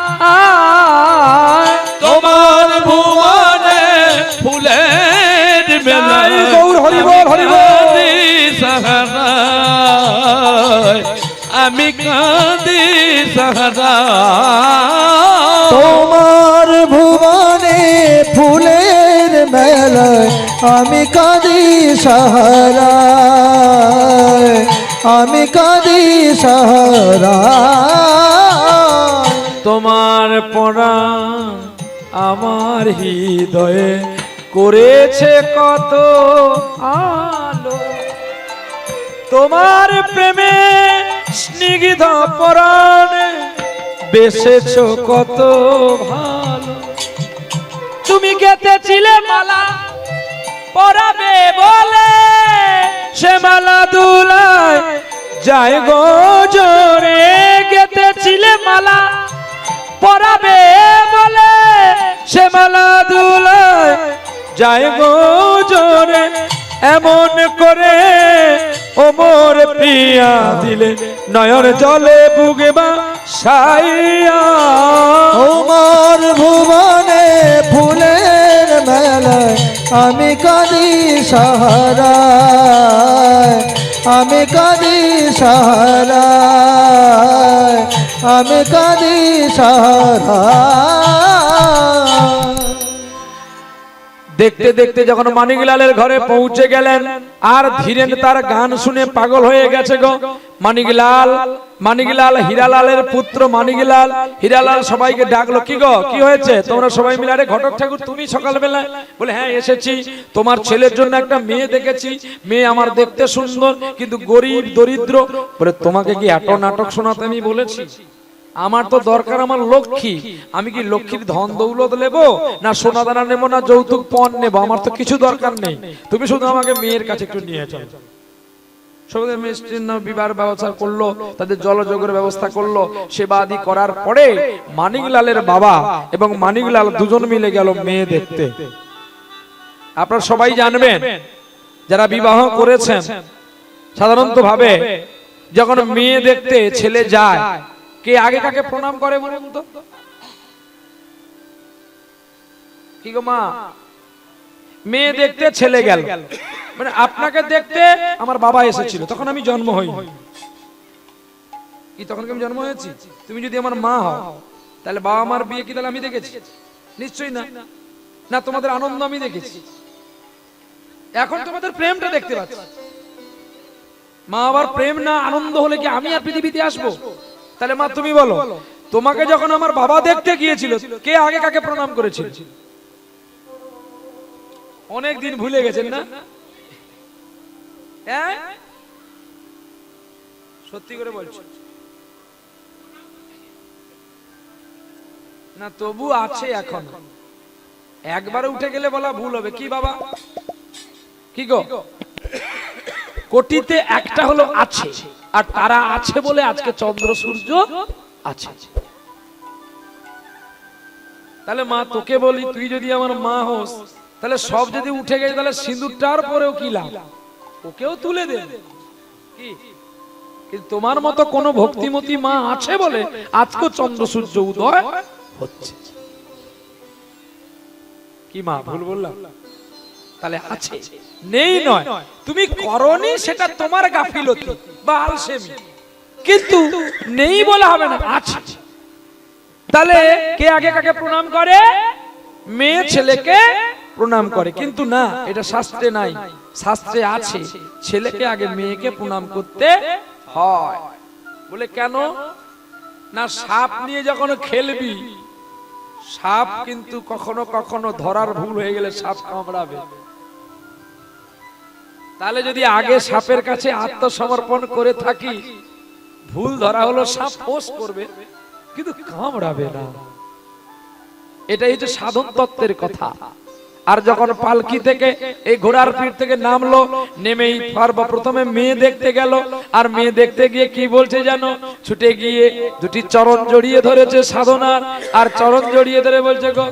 তোমার ভুবনে ফুলের মেলায় গৌর হরি বল হরি বল। সাহারায় আমি কাঁদি সাহারায়। তোমার ভুবনে ফুলের মেলায় আমি কাঁদি সাহারায়, আমি কাঁদি সাহারায়। তোমার পরাণ আমার হৃদয়ে করেছে কত আলো, তোমার প্রেমে স্নিগ্ধ পরাণে বেসেছ কত ভালো। তুমি গেঁথেছিলে মালা পরাবে বলে, সে মালা দুলায় যায় গো জোরে। গেঁথেছিলে মালা পরাবে বলে, সে মালা দুলায় যায় গো জোরে। এমন করে ও মোর প্রিয়া দিলে নয়ন জলে বুকে বা সাইয়া। তোমার ভুবনে ফুলের মেলায় আমি কাঁদি সাহারায়, আমি কাঁদি সাহারায়, আমি কাঁদি সাহারায়। দেখতে দেখতে যখন মানিকলালের ঘরে পৌঁছে গেলেন, আর ধীরেন তার গান শুনে পাগল হয়ে গেছে গো। মানিকলাল হীরালালের পুত্র মানিকলাল। হীরালাল সবাইকে ডাকলো, কি গো কি হয়েছে? তোমরা সবাই মিলে, আরে ঘটক ঠাকুর তুমি সকালবেলা? বলে হ্যাঁ এসেছি, তোমার ছেলের জন্য একটা মেয়ে দেখেছি। মেয়ে আমার দেখতে সুন্দর কিন্তু গরিব দরিদ্র। বলে তোমাকে কি এত নাটক শোনাতে আমি বলেছি? আমার তো দরকার আমার লক্ষ্মী। আমি কি লক্ষ্মীর ধন দৌলত নেবো, না সোনা দানা নেবো, না যৌতুক পণ নেবো? আমার তো কিছু দরকার নেই, তুমি শুধু আমাকে মেয়ের কাছে একটু নিয়ে চলো। সবাই মিষ্টির বিবাহ ব্যবস্থা করলো, তাদের জলযোগের ব্যবস্থা করলো। সেবা আদি করার পরে মানিকলালের বাবা এবং মানিকলাল দুজন মিলে গেল মেয়ে দেখতে। আপনারা সবাই জানবেন, যারা বিবাহ করেছেন, সাধারণত ভাবে যখন মেয়ে দেখতে ছেলে যায়, কে আগে কাকে প্রণাম করে বলুন তো? কি গো মা, মেয়ে দেখতে ছেলে গেল, মানে আপনাকে দেখতে আমার বাবা এসেছিল, তখন আমি জন্ম হই। কি তখন কি আমি জন্ম হয়েছি? তুমি যদি আমার মা হও, তাহলে বাবা মার বিয়ে কি তাহলে আমি দেখেছি? নিশ্চয়ই না। না তোমাদের আনন্দ আমি দেখেছি, এখন তোমাদের প্রেমটা দেখতে পাচ্ছি। মা বাবার প্রেম না আনন্দ হলে কি আমি আর পৃথিবীতে আসবো? তাহলে মা তুমি বলো, তোমাকে যখন আমার বাবা দেখতে গিয়েছিল, কে আগে কাকে প্রণাম করেছিল? অনেক দিন ভুলে গেছেন না? সত্যি করে বলছি না, তবু আছে এখন। একবারে উঠে গেলে বলা ভুল হবে। কি বাবা, কি গো? কোটিতে একটা হলো আছে, আর তারা আছে বলে আজকে চন্দ্র সূর্য আছে। তাহলে মা তোকে বলি, তুই যদি আমার মা হোস, তাহলে সব যদি উঠে গেছে, তাহলে সিঁদুরটার পরেও কি লাভ? ওকেও তুলে দে। কি কিন্তু তোমার মতো কোন ভক্তিমতী মা আছে বলে আজকে চন্দ্র সূর্য উদয় হচ্ছে। কি মা ভুল বললাম? তাহলে আছে, নেই নয়। তুমি করনি সেটা তোমার গাফিলতি বা আলসেমি, কিন্তু নেই বলে হবে না, আছে। তাহলে কে আগে কাকে প্রণাম করে? মেয়ে ছেলেকে প্রণাম করে। কিন্তু না, এটা শাস্ত্রে নাই। শাস্ত্রে আছে ছেলেকে আগে মেয়েকে প্রণাম করতে হয়। বলে কেন? না সাপ নিয়ে যখন খেলবি, সাপ কিন্তু কখনো কখনো ধরার ভুল হয়ে গেলে সাপ কামড়াবে। তাহলে যদি আগে সাপের কাছে আত্মসমর্পণ করে থাকি, ভুল ধরা হলো, সাপ ফোঁস করবে কিন্তু কামড়াবে না। এটাই হচ্ছে সাধন তত্ত্বের কথা। আর যখন পালকি থেকে এই ঘোড়ার পিঠ থেকে নামলো, নেমেই প্রথমে মেয়ে দেখতে গেল। আর মেয়ে দেখতে গিয়ে কি বলছে জানো? ছুটে গিয়ে দুটি চরণ জড়িয়ে ধরেছে সাধনার, আর চরণ জড়িয়ে ধরে বলছে, গো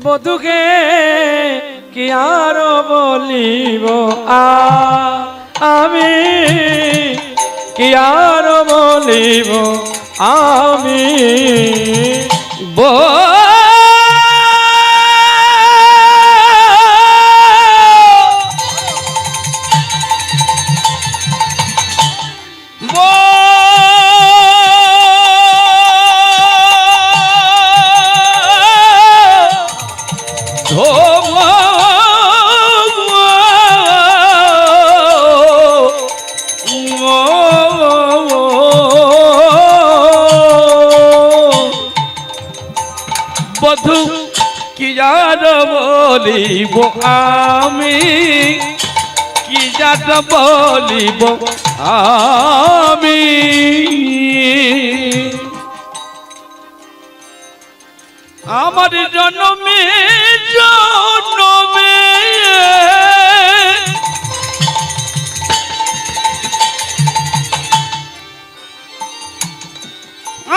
বধুকে কি আর বলিব আমি, কি আর বলিব আমি। বলিব আমি, কি যাত বলিব আমি। আমার জন্মে জন্মে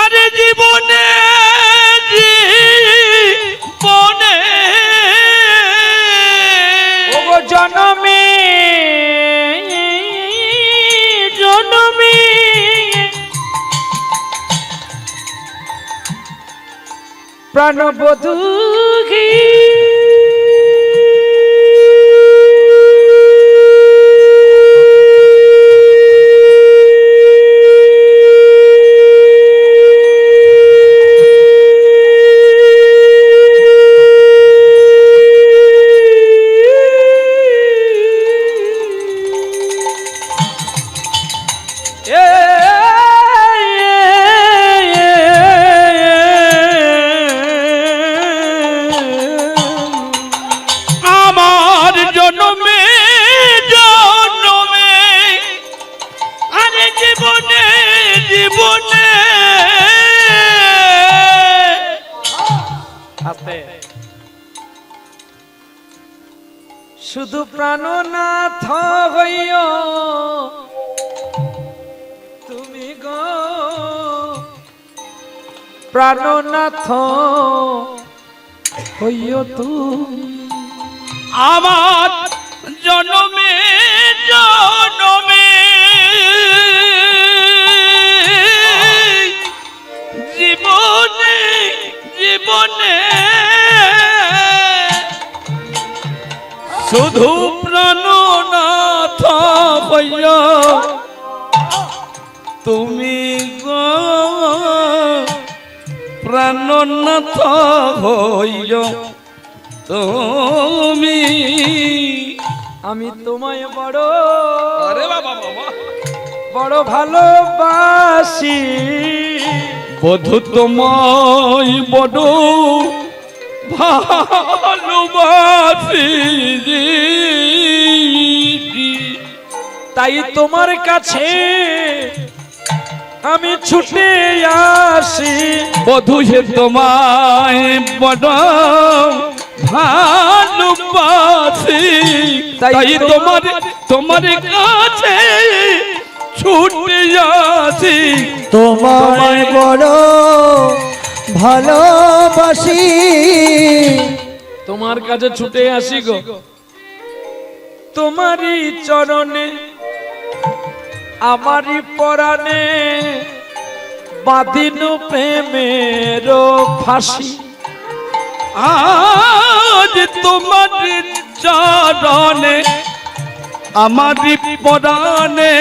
আরে জীবনে জীবনে ওগো জনমে জনমে প্রাণবধূ আমার জন্মে জন্মে আরে জীবনে জীবনে শুধু প্রাণনাথ হইও তুমি গো, প্রাণনাথ হইও তুমি। আমার জন্মে জন্মে জীবনে জীবনে শুধু প্রাণনাথ হইয়া তুমি গো, প্রাণনাথ হইয়া তুমি। আমি তোমায় বড় আরে বাবা বাবা বড় ভালোবাসি, বধূ তোমায় বড় ভালোবাসি, তাই তোমার কাছে আমি ছুটে আসি। বধূ হে তোমায় বড় ভালোবাসি, তাই তোমার তোমার কাছে ছুটে আসি। তোমায় বড় ভালোবাসি, তোমার কাছে ছুটে আসি গো, তোমারই চরণে আমারই পরাণে বাঁধিনু প্রেমের ফাঁসি। আজ তোমার চরণে আমারি পরাণে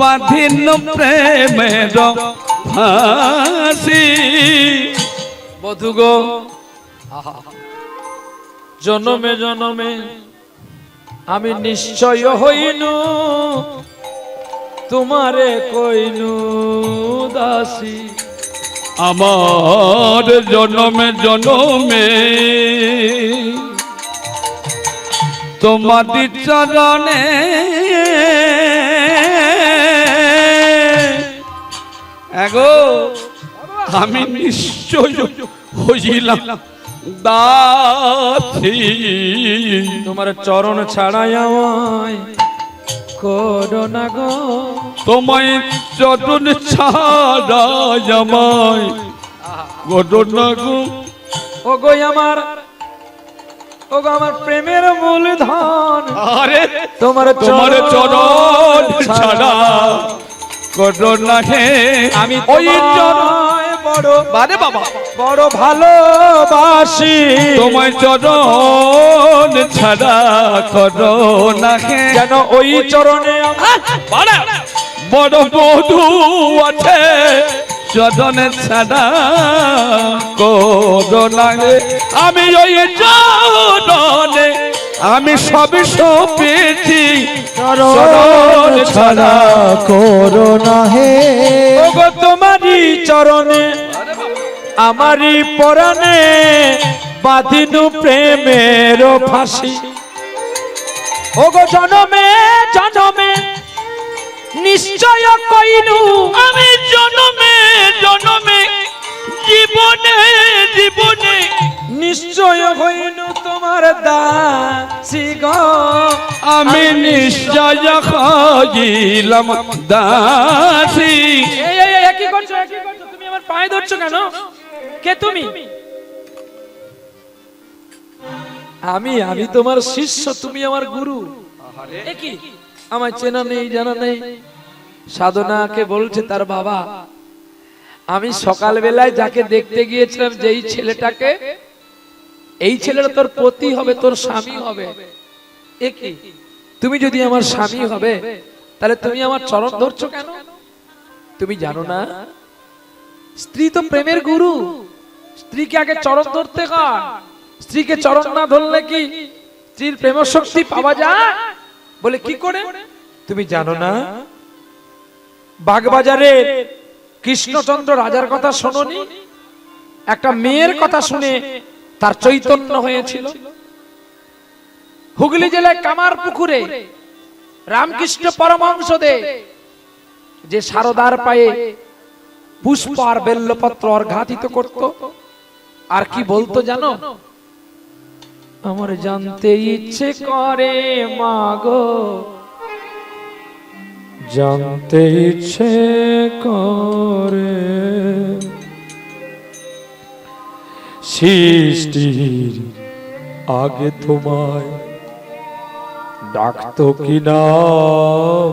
বাঁধিন প্রেমের ফাঁসি। বধূ গো, জনমে জনমে আমি নিশ্চয় হইনু তোমারে কইনু দাসী। আমার জনমে জনমে তোমারি চরণে এগো আমি নিশ্চয় হইলাম দাসী। তোমার চরণ ছাড়াই আমায় করো না গো, তোমায় চরণ ছাড়া আমায় করো না গো। ও গো আমার, ও গো আমার প্রেমের মূলধন, আরে তোমার তোমার চরণ ছাড়া করো না হে। আমি ওই চরণ বড় বারে বাবা বড় ভালোবাসি, তোমায় চরণ ছাড়া করো না হে। যেন ওই চরণে আমার বড় বধূ আছে চরণ ছাড়া করো না হে। আমি ওই চরণে আমি সব পেয়েছি, চরণ ছাড়া করো না হে। ও গো তোমারই চরণে আমারই পরাণে বাঁধিনু প্রেমের ফাঁসি। ওগো জনমে জনমে নিশ্চয় কইনু, আমি জনমে জনমে জীবনে জীবনে নিশ্চয় হইনু তোমার দাসী গো। আমি নিশ্চয় হইলাম দাসী। কি করছো, কি করছো? তুমি আমার পায়ে ধরছো কেন? কে তুমি? আমি তোমার শিষ্য, তুমি আমার গুরু। এ কি আমার চেনা নেই জানা নেই? সাধনাকে বলছে তার বাবা, আমি সকাল বেলায় যাকে দেখতে গিয়েছিলাম, যেই ছেলেটাকে, এই ছেলেটা তোর পতি হবে, তোর স্বামী হবে। এ কি তুমি যদি আমার স্বামী হবে, তাহলে তুমি আমার চরণ ধরছো কেন? তুমি জানো না স্ত্রী তো প্রেমের গুরু, স্ত্রীকে আগে চরণ ধরতে হয়। স্ত্রীকে চরণ না ধরলে কি স্ত্রীর প্রেম শক্তি পাওয়া যায়? বলে কি করে? তুমি জানো না বাগবাজারে কৃষ্ণচন্দ্র রাজার কথা শোনোনি? একটা মেয়ের কথা শুনে তার চৈতন্য হয়েছিল। হুগলি জেলায় কামারপুকুরে রামকৃষ্ণ পরমহংসদেব যে সারদার পায়ে পুষ্প আর বেল্লপত্র অর্ঘাতিত করত, আর কি বলতো জানো? আমার জানতে ইচ্ছে করে মাগো, জানতে ইচ্ছে করে সৃষ্টির আগে তোমায় ডাকতো কি নাম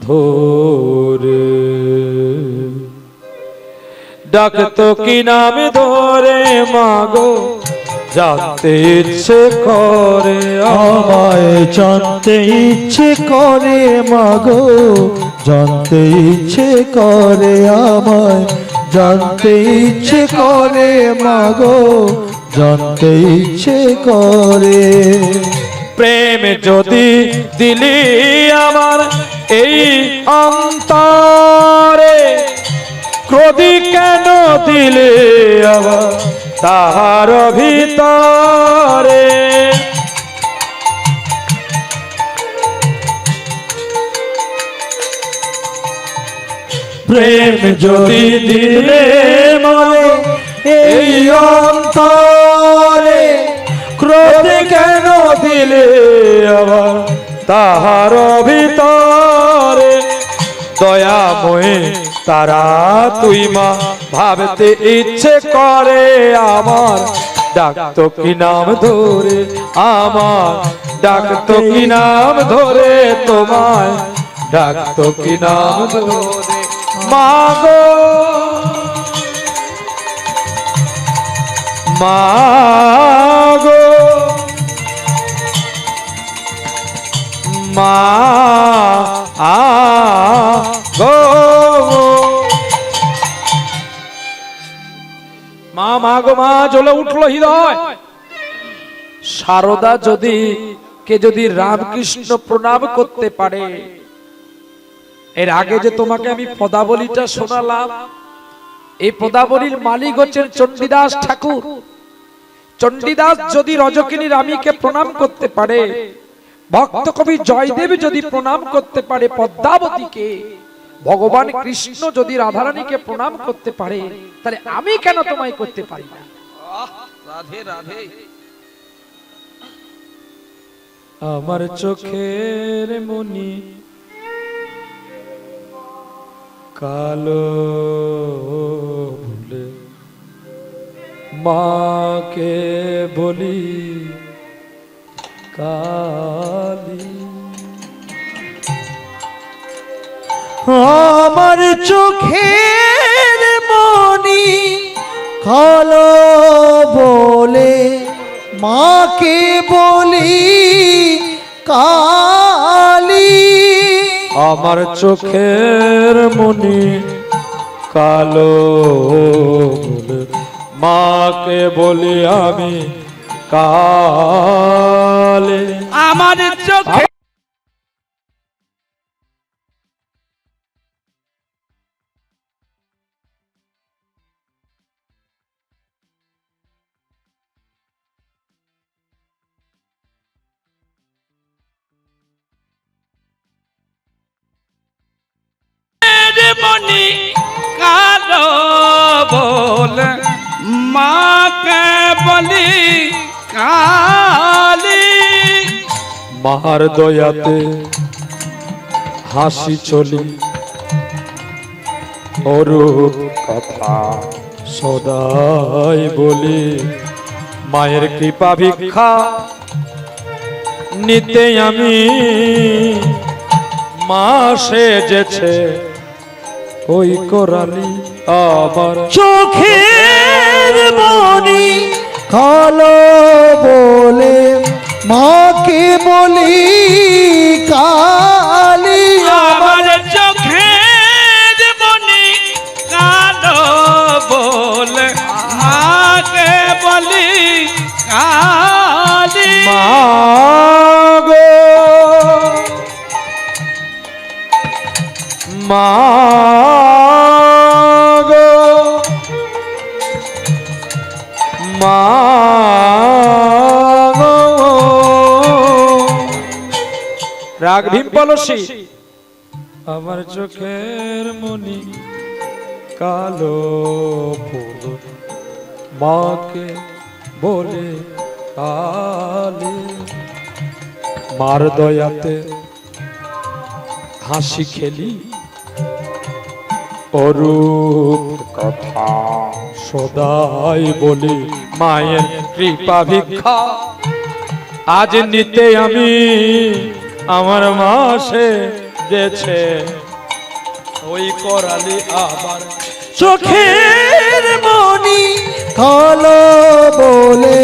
ধরে, ডাকতো কি নাম ধরে মাগো, জানতে ইচ্ছে করে আমায় জানতে ইচ্ছে করে মাগো, জানতে ইচ্ছে করে আমায়, জানতে ইচ্ছে করে মাগো, জানতে ইচ্ছে করে। প্রেম যদি দিলি আমার এই অন্তরে, ক্রোধী কেন দিলে আবার তাহার ভিতরে? প্রেম যদি দিলে মনে এই অন্তরে, ক্রোধ কেন দিলে আবার তাহার ভিতরে? দয়াময় তারা তুই মা, ভাবতে ইচ্ছে করে আমার, ডাকতো কি নাম ধরে আমার, ডাকতো কি নাম ধরে তোমায়, ডাকতো কি নাম ধরে মাগো, মাগো, মা গো, মা মা গো মা জ্বলে উঠলো হৃদয়। সারদা যদি যদি রামকৃষ্ণ প্রণাম করতে পারে, এর আগে যে তোমাকে আমি পদাবলীটা শোনালাম, এই পদাবলীর মালিক হচ্ছেন চণ্ডীদাস ঠাকুর। চণ্ডীদাস যদি রজকিনী রানীকে প্রণাম করতে পারে, ভক্ত কবি জয়দেব যদি প্রণাম করতে পারে পদ্মাবতীকে, ভগবান কৃষ্ণ যদি রাধারানীকে প্রণাম করতে পারে, তাহলে আমি কেন তোমায় করতে পারি না? রাধে রাধে। আমার চোখের মনি কালো ভুলে মাকে বলি কালী, আমার চোখের মনি কালো বলে মাকে বলি কালী। আমার চোখের মনি কালো বলে মাকে বলি আমি কালে। আমার চোখে মনি কালো বলে মাকে বলি কালী। মার দয়াতে হাসি চলি অরূপ কথা সদাই বলি। মায়ের কৃপা ভিক্ষা নিতে আমি মা সেজেছে ওই করালি আবার। চোখের মনি কালো বলে মাকে বলি কালী। আমার চোখের মনি কালো বলে মাকে বলি কালী। মাগো মাগো মাগো রাগ ভীম পলসি আমার চোখের মনি কালো ফুল মাকে বলে কালী। মার দয়াতে হাসি খেলি অরূপ কথা সদাই বলি। মায়ের কৃপা ভিক্ষা আজ নিতে আমি আমার মাসে গেছে ওই করালি আবার। চোখের মনি কালো বলে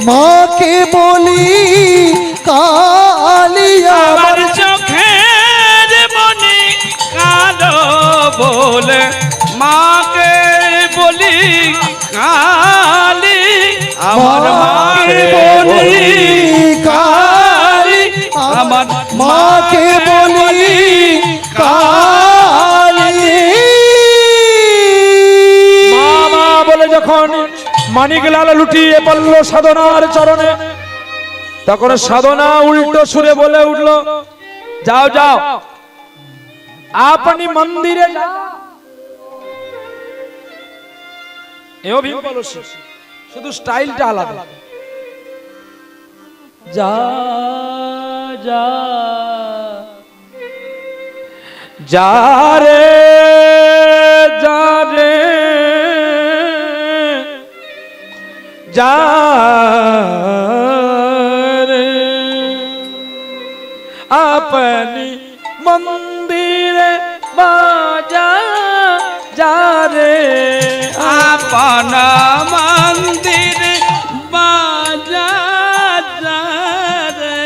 মাকে বলি কালী। আমার চোখের মনি কালো বলে মাকে বলি কালী। আমার মাকে বলি কালী। আমার মাকে বলি কালী। মামা বলে যখন মানিকলাল লুটিয়ে পড়ল সাধনার চরণে, তখন সাধনা উল্টো সুরে বলে উঠল, যাও যাও আপনি মন্দিরে যাও। এও ভীম পলসি, শুধু স্টাইলটা আলাদা। যা যা যা রে যা রে যা রে আপনি মন্দিরে বাজা যা রে আপন মন্দির বাজা রে।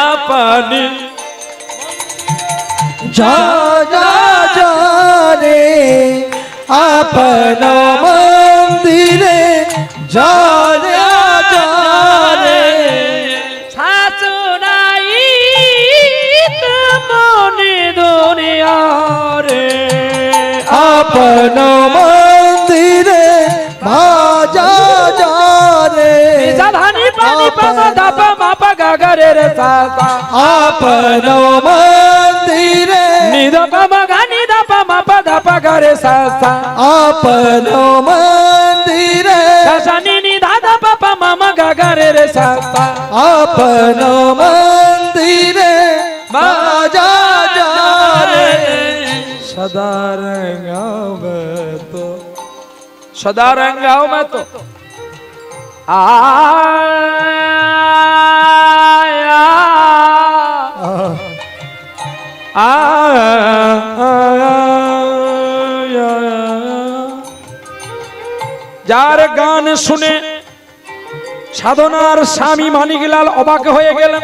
আপনি যা যা যা রে আপন মন্দিরে যা রে যা রে। শাসনাই মনে দুনিয়া রে আপন মন্দিরে বাজা যা রে। ধানি পানি পামা ধাপা মাপা গাগারে রে সাসা আপন মন্দিরে নিদ পামা গানি ধাপা মাপা ধাপা গারে সাসা আপন মন্দিরে সাসানি নি দাদা পাপা মামা গাগারে রে সাসা আপন মন্দিরে বাজা যা রে। सदा रंगाओ मैं तो सदा रंगाओ मैं तो आया যার গান শুনে সাধনার স্বামী মানিকলাল অবাক হয়ে গেলেন।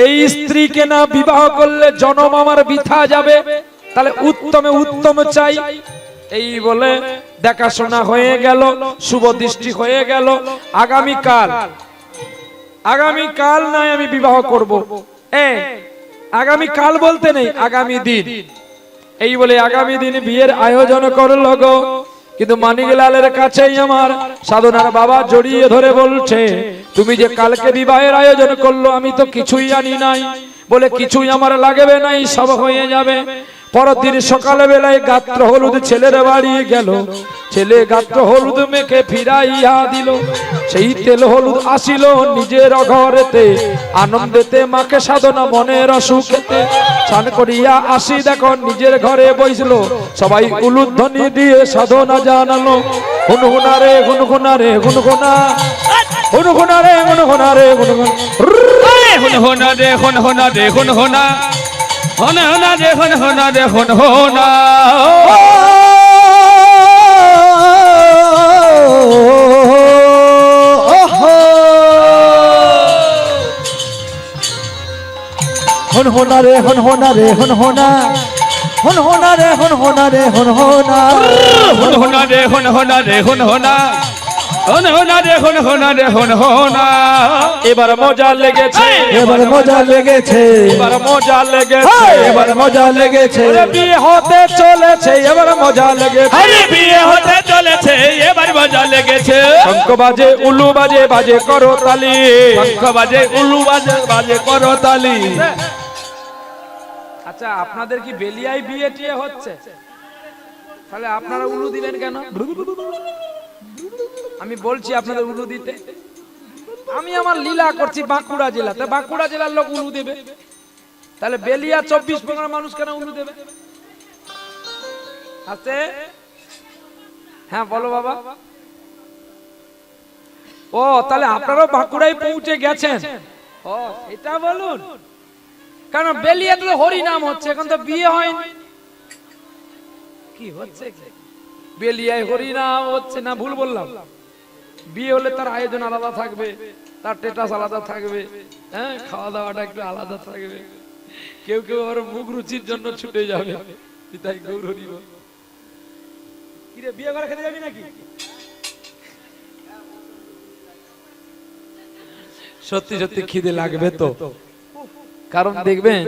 এই স্ত্রীকে না বিবাহ করলে জনম আমার বৃথা যাবে, তাহলে উত্তমে উত্তম চাই। এই বলে দেখাশোনা হয়ে গেল, শুভ দৃষ্টি হয়ে গেল। আগামীকাল নয় আমি বিবাহ করব। আগামীকাল বলতে নেই, আগামী দিন। এই বলে আগামী দিন বিয়ের আয়োজন করল গো। কিন্তু মানিকলালের কাছেই আমার সাধনার বাবা জড়িয়ে ধরে বলছে, তুমি যে কালকে বিবাহের আয়োজন করলো আমি তো কিছুই জানি নাই। বলে কিছুই আমার লাগবে নাই, সব হয়ে যাবে। পরদিন সকাল বেলায় গাত্র হলুদ ছেলের বাড়ি গেল, ছেলে গাত্র হলুদ মেখে ফিরাইয়া দিল। সেই তেল হলুদ আসিল নিজের ঘরেতে, আনন্দেতে মাকে সাধনা মনের সুখেতে। স্নান করিয়া আসি দেখো নিজের ঘরে বইছিল, সবাই উলুধ্বনি দিয়ে সাধনা জানালো। হুনহুনা রে হুনহুনা রে হুনহুনা, হুনহুনা রে হুনহুনা রে হুনহুনা, হুনহুনা রে হুনহুনা রে হুনহুনা, হুনহুনা রে হুনহুনা রে হুনহুনা। হুনহুনা রে হুনহুনা রে হুনহুনা, হুনহুনা রে হুনহুনা রে হুনহুনা, হুনহুনা রে হুনহুনা রে হুনহুনা, হুনহুনা রে হুনহুনা রে হুনহুনা। এবার মজা লেগেছে, এবার মজা লেগেছে, এবার মজা লেগেছে, এবার মজা লেগেছে। ওরে বিয়ে হতে চলেছে এবার মজা লেগেছে। আরে বিয়ে হতে চলেছে এবার মজা লেগেছে। শঙ্খ বাজে উলু বাজে বাজে করো তালি, শঙ্খ বাজে উলু বাজে বাজে করো তালি। আচ্ছা আপনাদের কি বেলিয়ায় বিয়ে টিয়ে হচ্ছে? তাহলে আপনারা উলু দিলেন কেন? আমি বলছি আপনাদের উলু দিতে, আমি আমার লীলা করছি বাঁকুড়া জেলাতে, বাঁকুড়া জেলার লোক উলু দেবে, তাহলে বেলিয়া 24 মানুষ কেন উলু দেবে? আছে? হ্যাঁ বলো বাবা। ও তাহলে আপনারাও বাঁকুড়ায় পৌঁছে গেছেন? ও এটা বলুন, কারণ বেলিয়াতে তো হরি নাম হচ্ছে, এখন তো বিয়ে হয়নি। কি হচ্ছে বেলিয়ায় হরি নাম হচ্ছে না? ভুল বললাম? বিয়ে হলে তার আয়োজন আলাদা থাকবে, তার স্ট্যাটাস আলাদা থাকবে, হ্যাঁ খাওয়া দাওয়াটা একটু আলাদা থাকবে। কেউ কেউ আবার মুখ রুচির জন্য ছুটে যাবে, তাই গৌর হরি বল। কি রে বিয়ে করে খেতে যাবি নাকি? সত্যি সত্যি খিদে লাগবে তো, কারণ দেখবেন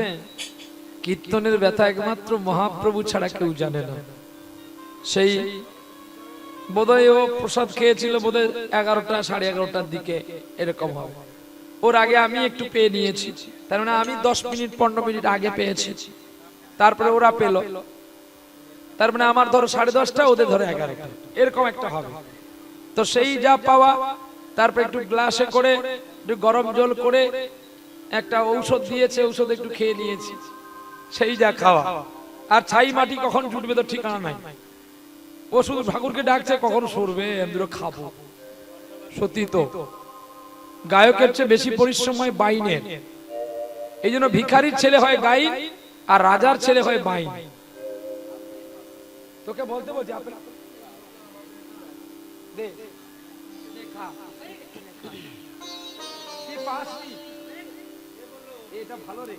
কীর্তনের ব্যথা একমাত্র মহাপ্রভু ছাড়া কেউ জানে না। সেই বোধহয় ও প্রসাদ খেয়েছিল বোধহয় 11টা 11:30টার দিকে এরকম হবে। ওর আগে আমি একটু পেয়ে নিয়েছি, তার মানে আমি 10 মিনিট 15 মিনিট আগে পেয়েছি, তারপরে ওরা পেল, তার মানে আমার ধরো 10:30টা, ওদের ধরো 11টা, এরকম একটা হবে। তো সেই যা পাওয়া, তারপর একটু গ্লাসে করে একটু গরম জল করে একটা ঔষধ দিয়েছে, ঔষধ একটু খেয়ে নিয়েছি, সেই যা খাওয়া। আর ছাই মাটি কখন জুটবে তো ঠিকানা নাই। ও শুধু ঠাকুরকে ডাকছে কখন সরবে, আমি খাবো। সত্যি তো গায়কের চেয়ে বেশি পরিশ্রম হয় বাইনের, এই জন্য ভিখারির ছেলে হয় গাইন আর রাজার ছেলে হয় বাইন। তোকে বলতে বলছি এটা ভালো রে,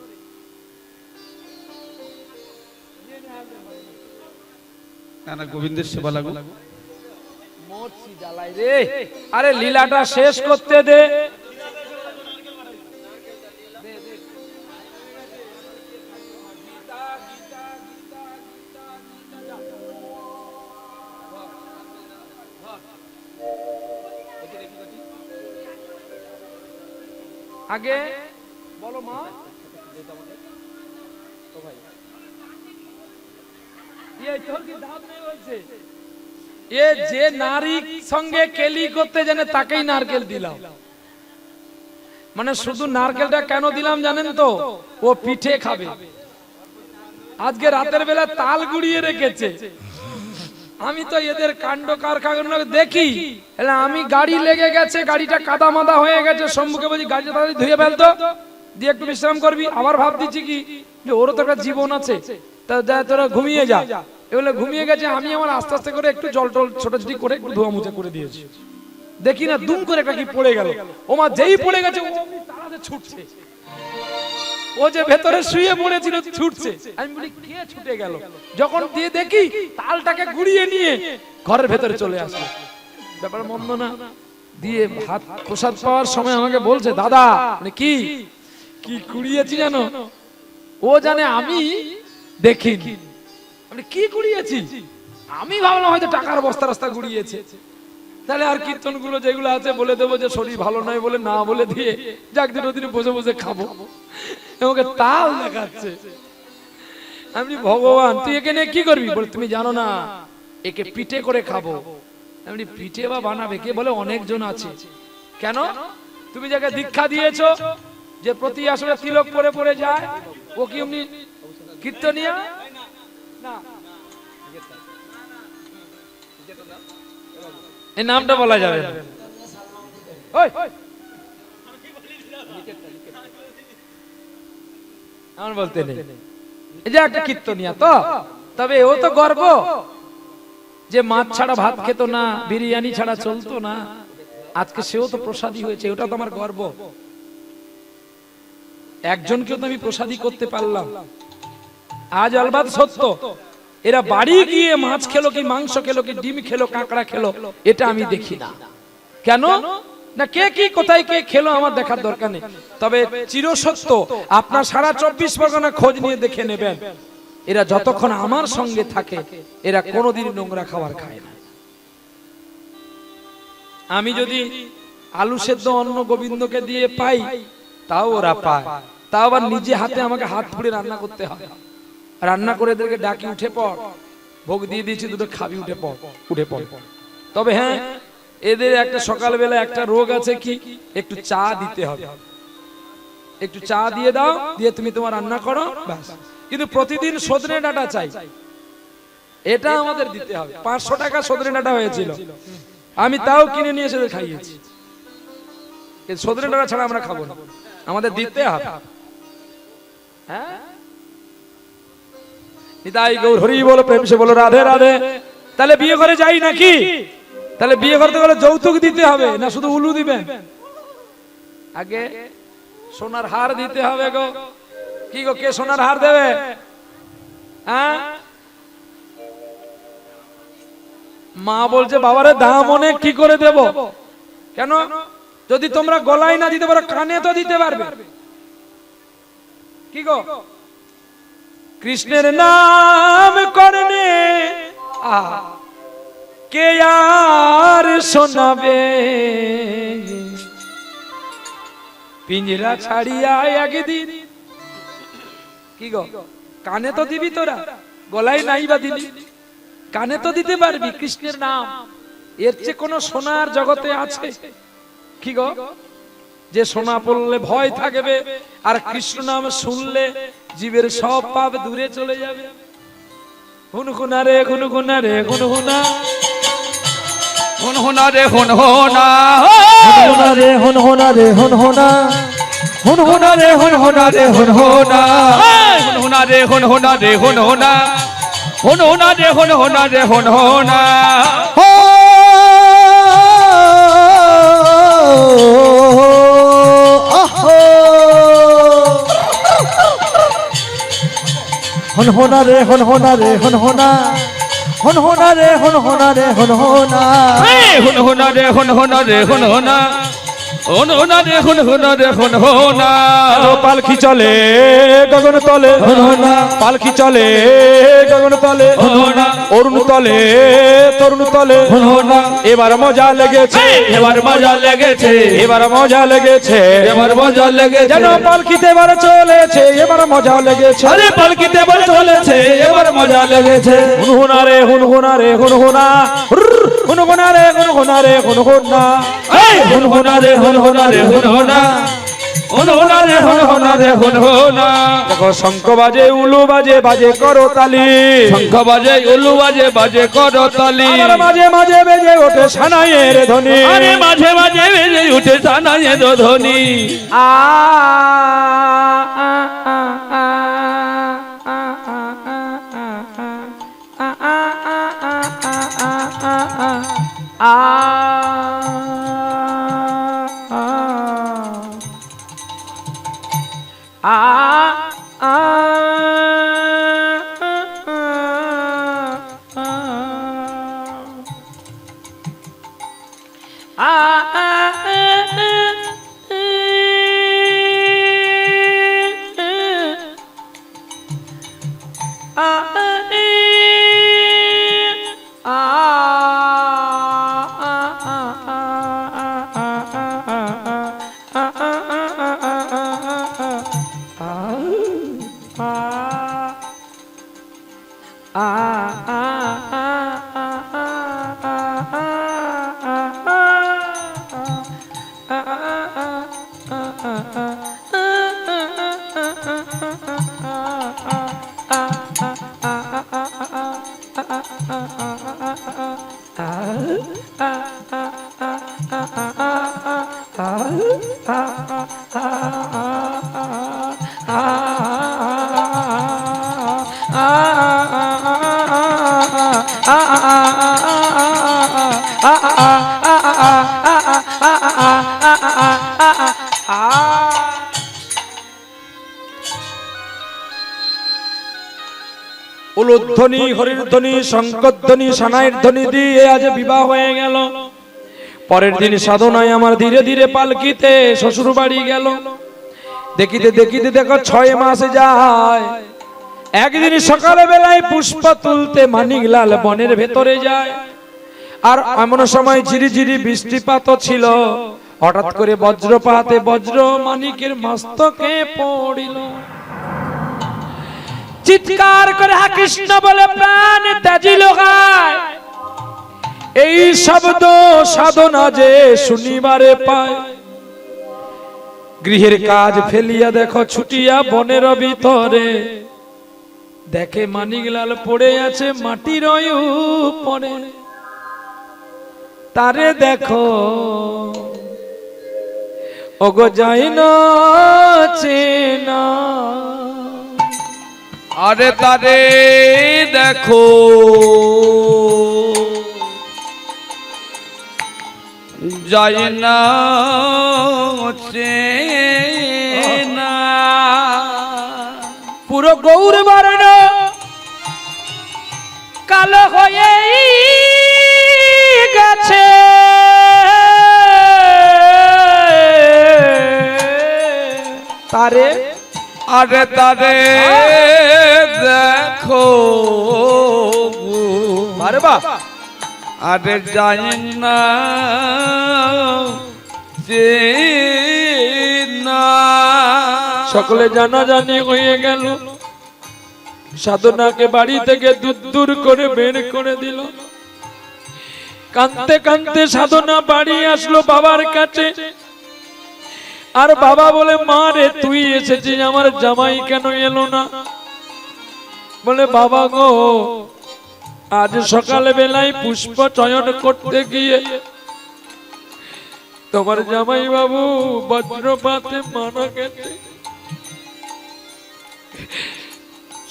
না গোবিন্দের সেবা লাগু। আরে লীলাটা শেষ করতে দে। আগে বলো মা, এ যে নারীর সঙ্গে কেলি করতে জানে তাকেই নারকেল দিলাম। মানে শুধু নারকেলটা কেন দিলাম জানেন তো? ও পিঠে খাবে। আজকে রাতের বেলা তাল গুড়িয়ে রেখেছে। আমি তো এদের কাণ্ড কারখানা দেখি, আমি গাড়ি লেগে গেছে, গাড়িটা কাদা মাদা হয়ে গেছে, শম্ভুকে বলছি গাড়িটা তাড়াতাড়ি ধুয়ে ফেলতো, দিয়ে একটু বিশ্রাম করবি। আবার ভাব দিচ্ছি কি যে ওরও তো একটা জীবন আছে, তা যা তোরা ঘুমিয়ে যা। এগুলো ঘুমিয়ে গেছে, আমি আমার আস্তে আস্তে করে একটু জল টল ছোটাছুটি করে একটু ধোয়া মুছে করে দিয়েছি। দেখি না দুম করে একটা কি পড়ে গেল, ওমা যেই পড়ে গেছে ও তাড়াতাড়ি ছুটছে, ও যে ভেতরে শুয়ে পড়েছিল ছুটছে। আমি বলি কে ছুটে গেল? যখন দিয়ে দেখি তালটাকে গুড়িয়ে নিয়ে ঘরের ভেতরে চলে আসলো। ব্যাপার মন্দ না। দিয়ে ভাত প্রসাদ পাওয়ার সময় আমাকে বলছে, দাদা মানে কি কি কুড়িয়েছি জানো? ও জানে আমি দেখিনি। আমি কি কুড়িয়েছি? আমি ভাবলাম হয়তো টাকার বস্তা রাস্তা গুড়িয়েছে। তাহলে আর কীর্তন গুলো যেগুলো আছে বলে দেবো যে শরীর ভালো নয় বলে না বলে দিয়ে যাক দিন বসে বসে খাবো। আমাকে তাল দেখাচ্ছে। আমি ভগবান তুই একে নিয়ে কি করবি? বলে তুমি জানো না একে পিঠে করে খাবো। আমি পিঠে বা বানাবে কে? বলে অনেকজন আছে। কেন? তুমি যাকে দীক্ষা দিয়েছো যে প্রতি আসলে তিলক পরে পরে যায়, ও কি এমনি কীর্তনিয়া না? এই নামটা বলা যাবে না। ওই আমার বলতে নেই, এই যে একটা কীর্তনিয়া তো, তবে ও তো গর্ব যে মাছ ছাড়া ভাত খেত না, বিরিয়ানি ছাড়া চলতো না, আজকে সেও তো প্রসাদী হয়েছে, ওটা তো আমার গর্ব। একজনকেও তো আমি প্রসাদী করতে পারলাম। আজ আলবাত সত্য, এরা বাড়ি গিয়ে মাছ খেলো কি মাংস খেলো কি ডিম খেলো কাঁকড়া খেলো এটা আমি দেখি না। কেন না? কে কি কোথায় কে খেলো আমার দেখার দরকার নেই। তবে চিরসত্য আপনার সারা 24 পরগনা খোঁজ নিয়ে দেখে নেবেন, এরা যতক্ষণ আমার সঙ্গে থাকে এরা কোনোদিন নোংরা খাবার খায় না। আমি যদি আলু সেদ্ধ অন্ন গোবিন্দকে দিয়ে পাই তাও ওরা পায়, তাও আবার নিজে হাতে আমাকে হাত পুড়ে রান্না করতে হয়। রান্না করে এদেরকে ডাকি উঠে পড়, ভোগ দিয়ে দিয়েছি দুটো খাবি উঠে পড়, উঠে পড়। তবে হ্যাঁ, এদের একটা সকালবেলা একটা রোগ আছে কি, একটু চা দিতে হবে। একটু চা দিয়ে দাও, দিয়ে তুমি তোমার রান্না করো ব্যাস। কিন্তু প্রতিদিন সজনে ডাঁটা চাই, এটা আমাদের দিতে হবে। 500 টাকা সজনে ডাঁটা হয়েছিল, আমি তাও কিনে নিয়ে এসে খাইয়েছি। সজনে ডাঁটা ছাড়া আমরা খাবো না, আমাদের দিতে হবে। হ্যাঁ, নিতাই গৌর হরি বলো, প্রেম সে বলো রাধে রাধে। তাহলে বিয়ে করে যাই নাকি? তাহলে বিয়ে করতে গেলে যৌতুক দিতে হবে না শুধু উলু দিবেন? আগে সোনার হার দিতে হবে গো। কি গো, কে সোনার হার দেবে? হ্যাঁ, মা বলছে বাবারে দাম অনেক, কি করে দেব? কেন? যদি তোমরা গলায় না দিতে পারো কানে তো দিতে পারবে। কি গো, কৃষ্ণের নাম করনে কে আর শোনাবে, পিঞ্জরা ছাড়িয়া একদিন। কি গো, কানে তো দিবি তোরা, গলায় নাই বা দিলি, কানে তো দিতে পারবি কৃষ্ণের নাম। এর চেয়ে কোন সোনার জগতে আছে? কি গো, যে সোনা পড়লে ভয় থাকবে আর কৃষ্ণ নাম শুনলে জীবের সব পাপ দূরে চলে যাবে। হুনহুনা রে হুনহুনা রে হুনহুনা, হুনহুনা রে হুনহুনা, হুনহুনা রে হুনহুনা রে হুনহুনা, হুনহুনা রে হুনহুনা রে হুনহুনা, হুনহুনা রে হুনহুনা রে হুনহুনা, হুনহুনা রে হুনহুনা রে হুনহুনা। হুনহুনা রে হুনহুনা রে হুনহুনা, হুনহুনা রে হুনহুনা রে হুনহুনা, হুনহুনা রে হুনহুনা রে হুনহুনা, হুনহুনা রে হুনহুনা রে হুনহুনা। পালকি চলে গগন তলে, হুনহুনা, পালকি চলে গগন তলে, হুনহুনা, অরুণ তলে তরুণ তলে, হুনহুনা, এবার মজা লেগেছে, এবার মজা লেগেছে, এবার মজা লেগেছে, এবার মজা লেগেছে, যেন পালকিতে এবার চলেছে, এবার মজা লেগেছে। আরে পালকিতে এবার চলেছে, এবার মজা লেগেছে। হুনহুনা রে হুনহুনা রে হুনহুনা, হুনহুনা রে হুনহুনা রে হুনহুনা, হুনহুনা রে হুনহুনা রে হুনহুনা, হুনহুনা রে হুনহুনা রে হুনহুনা। দেখো শঙ্খ বাজে উলু বাজে, বাজে করো তালি, শঙ্খ বাজে উলু বাজে, বাজে করো তালি। আবার মাঝে মাঝে বেজে ওঠে সানাইয়ের ধ্বনি, আরে মাঝে মাঝে বেজে উঠে সানাইয়ে ধ্বনি। আ উলুধ্বনি, হরির ধ্বনি, শঙ্করধ্বনি, সানাইয়ের ধ্বনি দিয়ে আজ বিবাহ হয়ে গেল। পরের দিন সাধনায় আমার ধীরে ধীরে পালকিতে শ্বশুর বাড়ি গেল। দেখিতে দেখিতে দেখো 6 মাস যায়। একদিন সকালে বেলায় পুষ্প তুলতে মানিকলাল বনের ভেতরে যায়। আর এমন সময় ঝিরিঝিরি বৃষ্টিপাত ছিল। হঠাৎ করে বজ্রপাতে বজ্র মানিকের মস্তকে পড়িল। চিৎকার করে হা কৃষ্ণ বলে প্রাণ ত্যাজিল গায়। এই শব্দ সাধনা যে শুনিবারে পায়। গৃহের কাজ ফেলিয়া দেখো ছুটিয়া বনের ভিতরে, দেখে মানিকলাল পড়ে আছে মাটির উপরে। তারে দেখো ওগো যাই না চেনা। আরে তারে দেখো যাই না চেনা। পুরো গৌর বর্ণ কালো হয়ে গেছে। তারে আরে তারে দেখো আরে বাহ, আরে যাই না চেনা। সকলে জানাজানি হয়ে গেল। সাধনাকে বাড়ি থেকে দূর দূর করে বের করে দিল। কাঁদতে কাঁদতে সাধনা বাড়ি আসলো বাবার কাছে। আর বাবা বলে, মা রে তুই এসেছিস, আমার জামাই কেন এলো না? বলে, বাবা গো আজ সকালে বেলায় পুষ্প চয়ন করতে গিয়ে তোমার জামাই বাবু বজ্রপাতে মারা গেছে।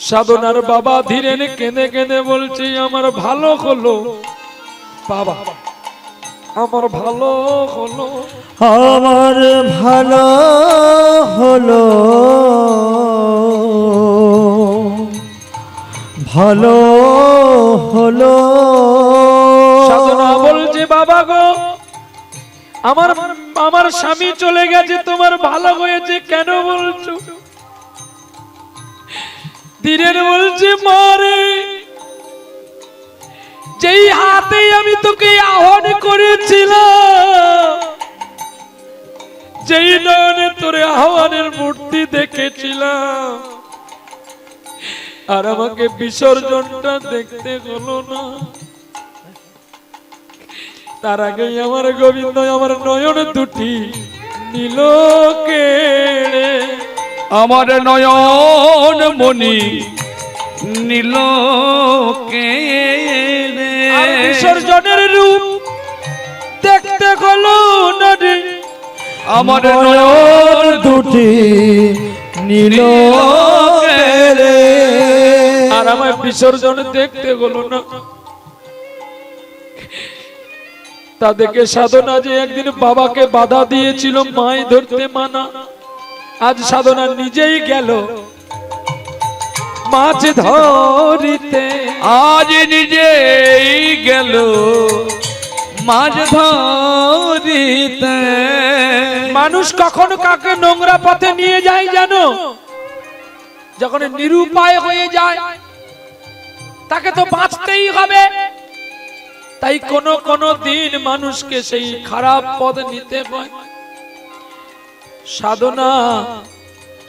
সাধনার বাবা ধীরে কেঁদে কেঁদে বলছি, আমার ভালো হলো বাবা, আমার ভালো হলো, আমার ভালো হলো, ভালো হলো। সাধনা বলছে, বাবা গো আমার আমার স্বামী চলে গেছে, তোমার ভালো হয়েছে কেন বলছো? ধীরেন বলছে, মারে যেই হাতে আমি তোকে আহ্বান করেছিলাম, যেই নয়নে তোর আহ্বানের মূর্তি দেখেছিলাম, আর আমাকে বিসর্জনটা দেখতে হলো না। তার আগেই আমার গোবিন্দ আমার নয়ন দুটি নিল কেড়ে। আমার নয়ন মনি নীল কেড়ে। আর বিসর্জনের রূপ দেখতে হলো না রে। আমার নয়ন দুটি নীল কেড়ে। আর আমার বিসর্জন দেখতে হলো না। তাদেরকে সাধনা যে একদিন বাবাকে বাধা দিয়েছিল মাই ধরতে মানা, আজ সাধনা নিজেই গেল মাছ ধরিতে। আজ নিজেই গেল মাছ ধরিতে। মানুষ কখনো কাকে নোংরা পথে নিয়ে যায় জানো? যখন নিরুপায় হয়ে যায় তাকে তো বাঁচতেই হবে। তাই কোন দিন মানুষকে সেই খারাপ পথ নিতে হয়।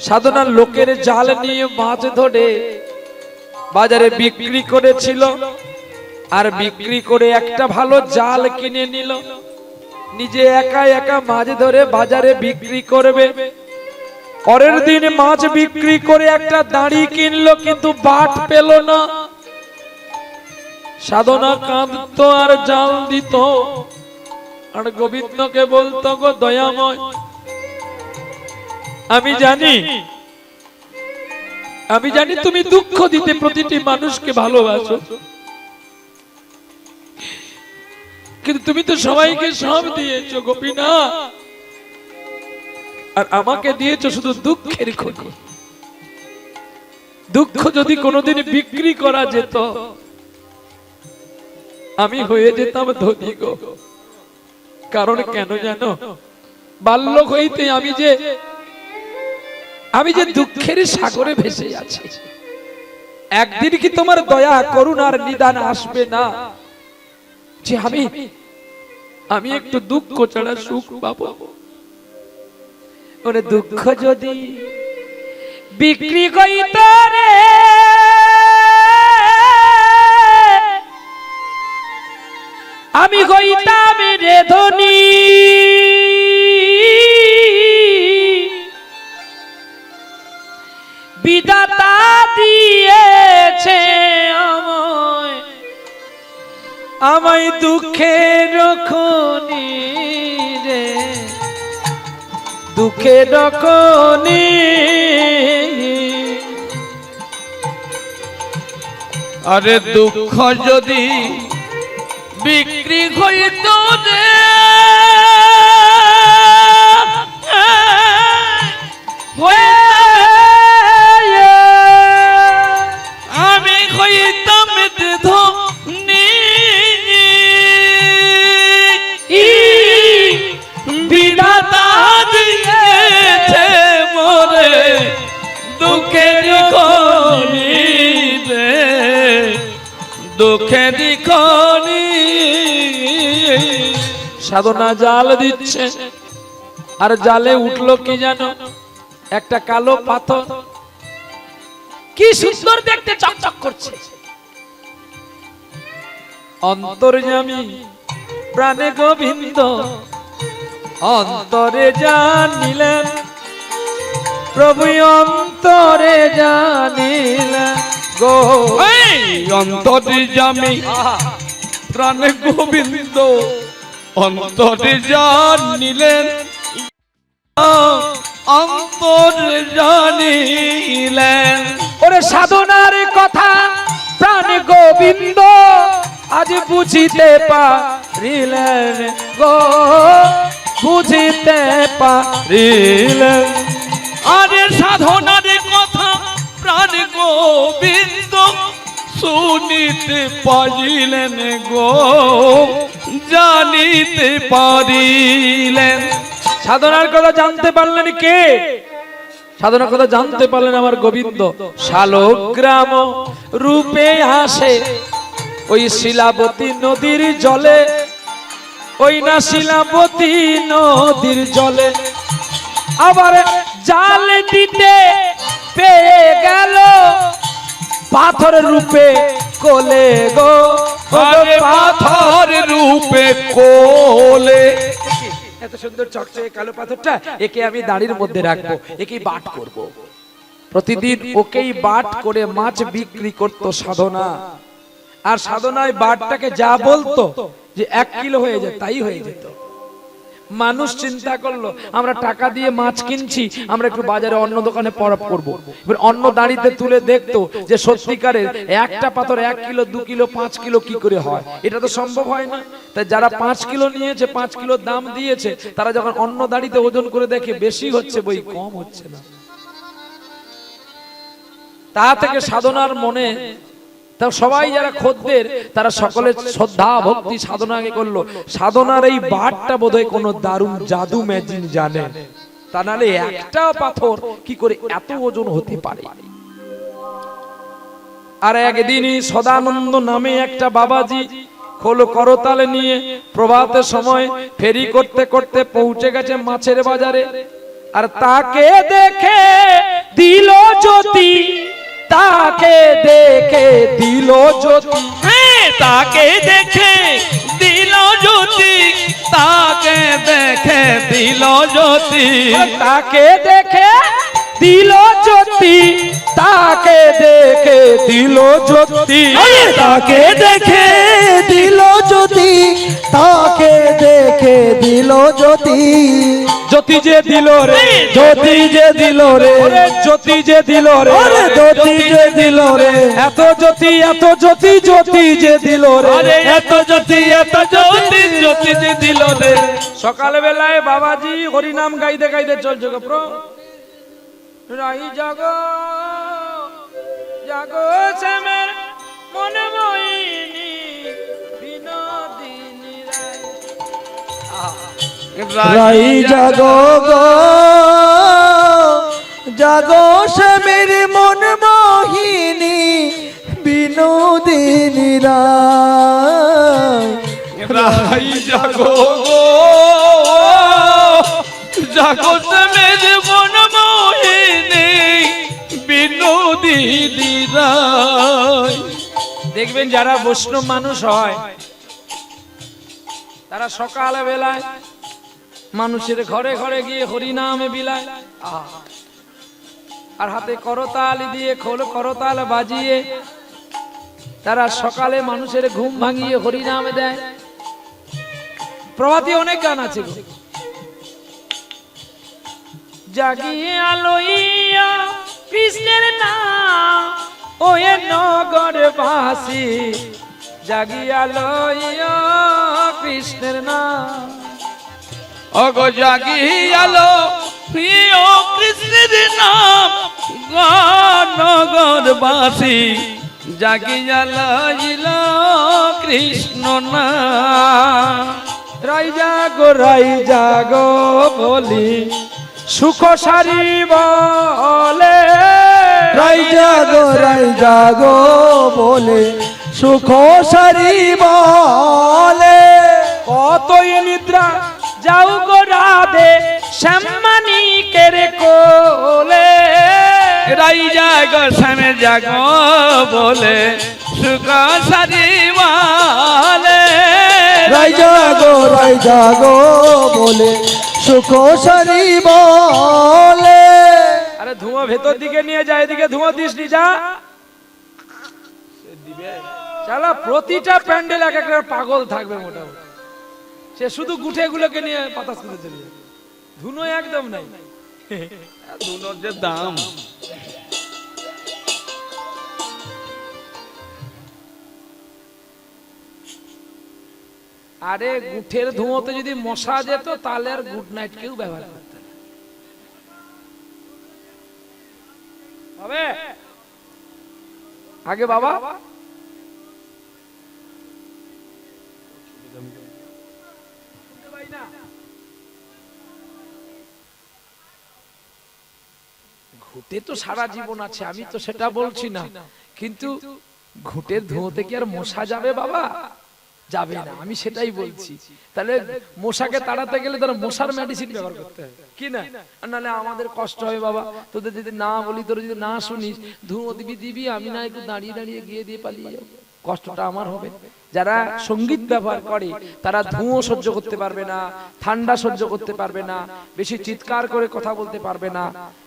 সাধনা লোকের জাল নিয়ে মাছ ধরে বাজারে বিক্রি করেছিল, আর বিক্রি করে একটা ভালো জাল কিনে নিল, নিজে একা একা মাছ ধরে বাজারে বিক্রি করবে। পরের দিন মাছ বিক্রি করে একটা দাঁড়ি কিনলো, কিন্তু বাট পেল না। সাধনা কাঁদতো আর জাল দিত, আর গোবিন্দকে বলতো, গো দয়াময়, আমি জানি তুমি দুঃখ দিতে প্রতিটি মানুষকে ভালোবাসো, কিন্তু তুমি তো সবাইকে সব দিয়েছো গোপীনাথ, আর আমাকে দিয়েছো শুধু দুঃখের খোঁজে। দুঃখ যদি কোনোদিন বিক্রি করা যেত, আমি হয়ে যেতাম ধনী গো। কারণ কেন জানো? বাল্যক হইতে আমি যে দুঃখের সাগরে ভেসে আছি, একদিন কি তোমার দয়া করুণার নিদান আসবে না যে আমি একটু দুঃখ ছাড়া সুখ পাবো? ওরে দুঃখ যদি বিক্রি করিত রে, আমি হইতাম রে ধনী। বিধাতা দিয়েছে আমায় দুঃখের খনি রে, দুঃখের খনি। আরে দুঃখ যদি বিক্রি হইত রে, আমি হইতাম ধনী। বিধাতা দিয়েছে মোরে দুঃখের খনি রে, দুঃখের খনি। সাধনা জাল দিচ্ছে, আর জালে উঠলো কি জানো? একটা কালো পাথর, কি সুন্দর দেখতে, চকচক করছে। অন্তর্যামী প্রাণে গোবিন্দ অন্তরে জানিলেন, প্রভু অন্তরে জানিলেন গো। অন্তর্যামী প্রাণে গোবিন্দ অন্তরে জানিলেন, অন্তরে জানিলেন। ওরে সাধনার কথা প্রাণ গোবিন্দ আজ বুঝিতে পারিলেন গো, বুঝিতে পারিলেন। আরে সাধনার কথা প্রাণ গোবিন্দ শুনিতে পারিলেন গো, জানিতে পারিলেন। সাধনার কথা জানতে পারলেন কে? সাধনার কথা জানতে পারলেন আমার গোবিন্দ। শালগ্রাম রূপে আসে ওই শিলাবতী নদীর জলে, ওই না শিলাবতী নদীর জলে। আবার জাল দিতে পেয়ে গেল পাথর রূপে কোলে গো, পাথর রূপে কোলে। এত সুন্দর চকচকে কালো পাথরটা, একে আমি দাড়ির মধ্যে রাখবো, একেই বাট করব। প্রতিদিন ওকেই বাট করে মাছ বিক্রি করত সাধনা। আর সাধনায় বাটটাকে যা বলতো যে 1 কিলো হয়ে যায়, তাই হয়ে যেত। মানুষ চিন্তা করলো আমরা টাকা দিয়ে মাছ কিনছি, আমরা একটু বাজারে অন্য দোকানে পরব করবো। এবার অন্য দাঁড়িতে তুলে দেখতো যে সত্যিকারের একটা পাথর 1 কিলো 2 কিলো 5 কিলো কি করে হয়, এটা তো সম্ভব হয় না। তাই যারা 5 কিলো নিয়েছে, 5 কিলো দাম দিয়েছে, তারা যখন অন্য দাঁড়িতে ওজন করে দেখে বেশি হচ্ছে বই, কম হচ্ছে না। তা থেকে সাধনার মনে, তা সবাই যারা খদ্দের তারা সকলে শ্রদ্ধা ভক্তি সাধনাকে করলো। সাধনার এই বাটটা বোধহয় কোনো দারুণ জাদু ম্যাজিক জানে, তা নাহলে একটা পাথর কি করে এত ওজন হতে পারে। আর একদিনই সদানন্দ নামে একটা বাবাজি খোল করতালে নিয়ে প্রভাতের সময় ফেরি করতে করতে পৌঁছে গেছে মাছের বাজারে। আর তাকে দেখে দিল জ্যোতি তাকে দেখে দিল জ্যোতি। তাকে দেখে দিল জ্যোতি, তাকে দেখে দিল জ্যোতি, তাকে দেখে দিল জ্যোতি, তাকে দেখে দিল জ্যোতি, তাকে দেখে দিল জ্যোতি, তাকে দেখে দিল জ্যোতি, জ্যোতি যে দিল রে, জ্যোতি যে দিল রে, ওরে জ্যোতি যে দিল রে, ওরে জ্যোতি যে দিল রে, এত জ্যোতি এত জ্যোতি, জ্যোতি যে দিল রে, আরে এত জ্যোতি এত জ্যোতি, জ্যোতি যে দিল রে। সকাল বেলায় বাবাজি হরিনাম গাইতে গাইতে চলছে গো রাই জাগো জাগো শ্যামের মন মোহিনী বিনোদিনী রায়। রাই জাগো গো জাগো শ্যামের মন মোহিনী বিনোদিনী রায়। রাই জাগো গো জাগো শ্যামের মন মোহিনী বিনোদিনী রায়। দেখবেন যারা বৈষ্ণব মানুষ হয় তারা সকাল বেলায় মানুষের ঘরে ঘরে গিয়ে হরিনামে বিলায়, আর হাতে করতাল দিয়ে করতাল বাজিয়ে তারা সকালে মানুষের ঘুম ভাঙিয়ে হরিনামে দেয়। প্রভাতী অনেক গান আছে গো। জাগিয়ে আলোইয়া কৃষ্ণের নাম ওয়ে নগর বাসী, জাগিয়ে আলোইয়া কৃষ্ণের নাম। অগো জাগি আলো প্রিয় কৃষ্ণের নাম, নগর বাসী জাগি আলো কৃষ্ণ নাম। রাই জাগো বলি সুখ সারি বলে, রাই জাগো বলে সুখ সারি বলে, কতই নিদ্রা যাও গো রাধে শ্যামানিকের কোলে। রাই জাগো শ্যামে জাগো বলে সুখ সারিবালে, রাই জাগো বলে সুখ সারি বলে। আরে ধুঁয়ো ভেতর দিকে নিয়ে যায়, এদিকে ধুঁয়ো দিস নি যা। চালা প্রতিটা প্যান্ডেল এক একটা পাগল থাকবে মোটামুটি, সে শুধু গুঠে গুলোকে নিয়ে পাতাস করে চলে যাবে, ধুনো একদম নাই। দুনোর যে দাম। আরে গুঠের ধুঁয়োতে যদি মশা যেত তাহলে আর গুড নাইট কেউ ব্যবহার করতে হবে। আগে বাবা ঘুটে তো সারা জীবন আছে, আমি তো সেটা বলছি না, কিন্তু ঘুটের ধুঁয়োতে কি আর মশা যাবে বাবা? যাবে না, আমি সেটাই বলছি। তাহলে মশাকে তাড়াতে গেলে তারা মশার মেডিসিন ব্যবহার করতে হবে কি না, আর নাহলে আমাদের কষ্ট হবে বাবা। তোদের যদি না বলি, তোর যদি না শুনিস, ধুঁয়ো দিবি, আমি না একটু দাঁড়িয়ে দাঁড়িয়ে গিয়ে দিয়ে পালিয়ে যাবো, কষ্টটা আমার হবে। যারা সঙ্গীত ব্যবহার করে তারা ধুঁয়ো সহ্য করতে পারবে না, ঠান্ডা সহ্য করতে পারবে না, বেশি চিৎকার করে কথা বলতে পারবে না,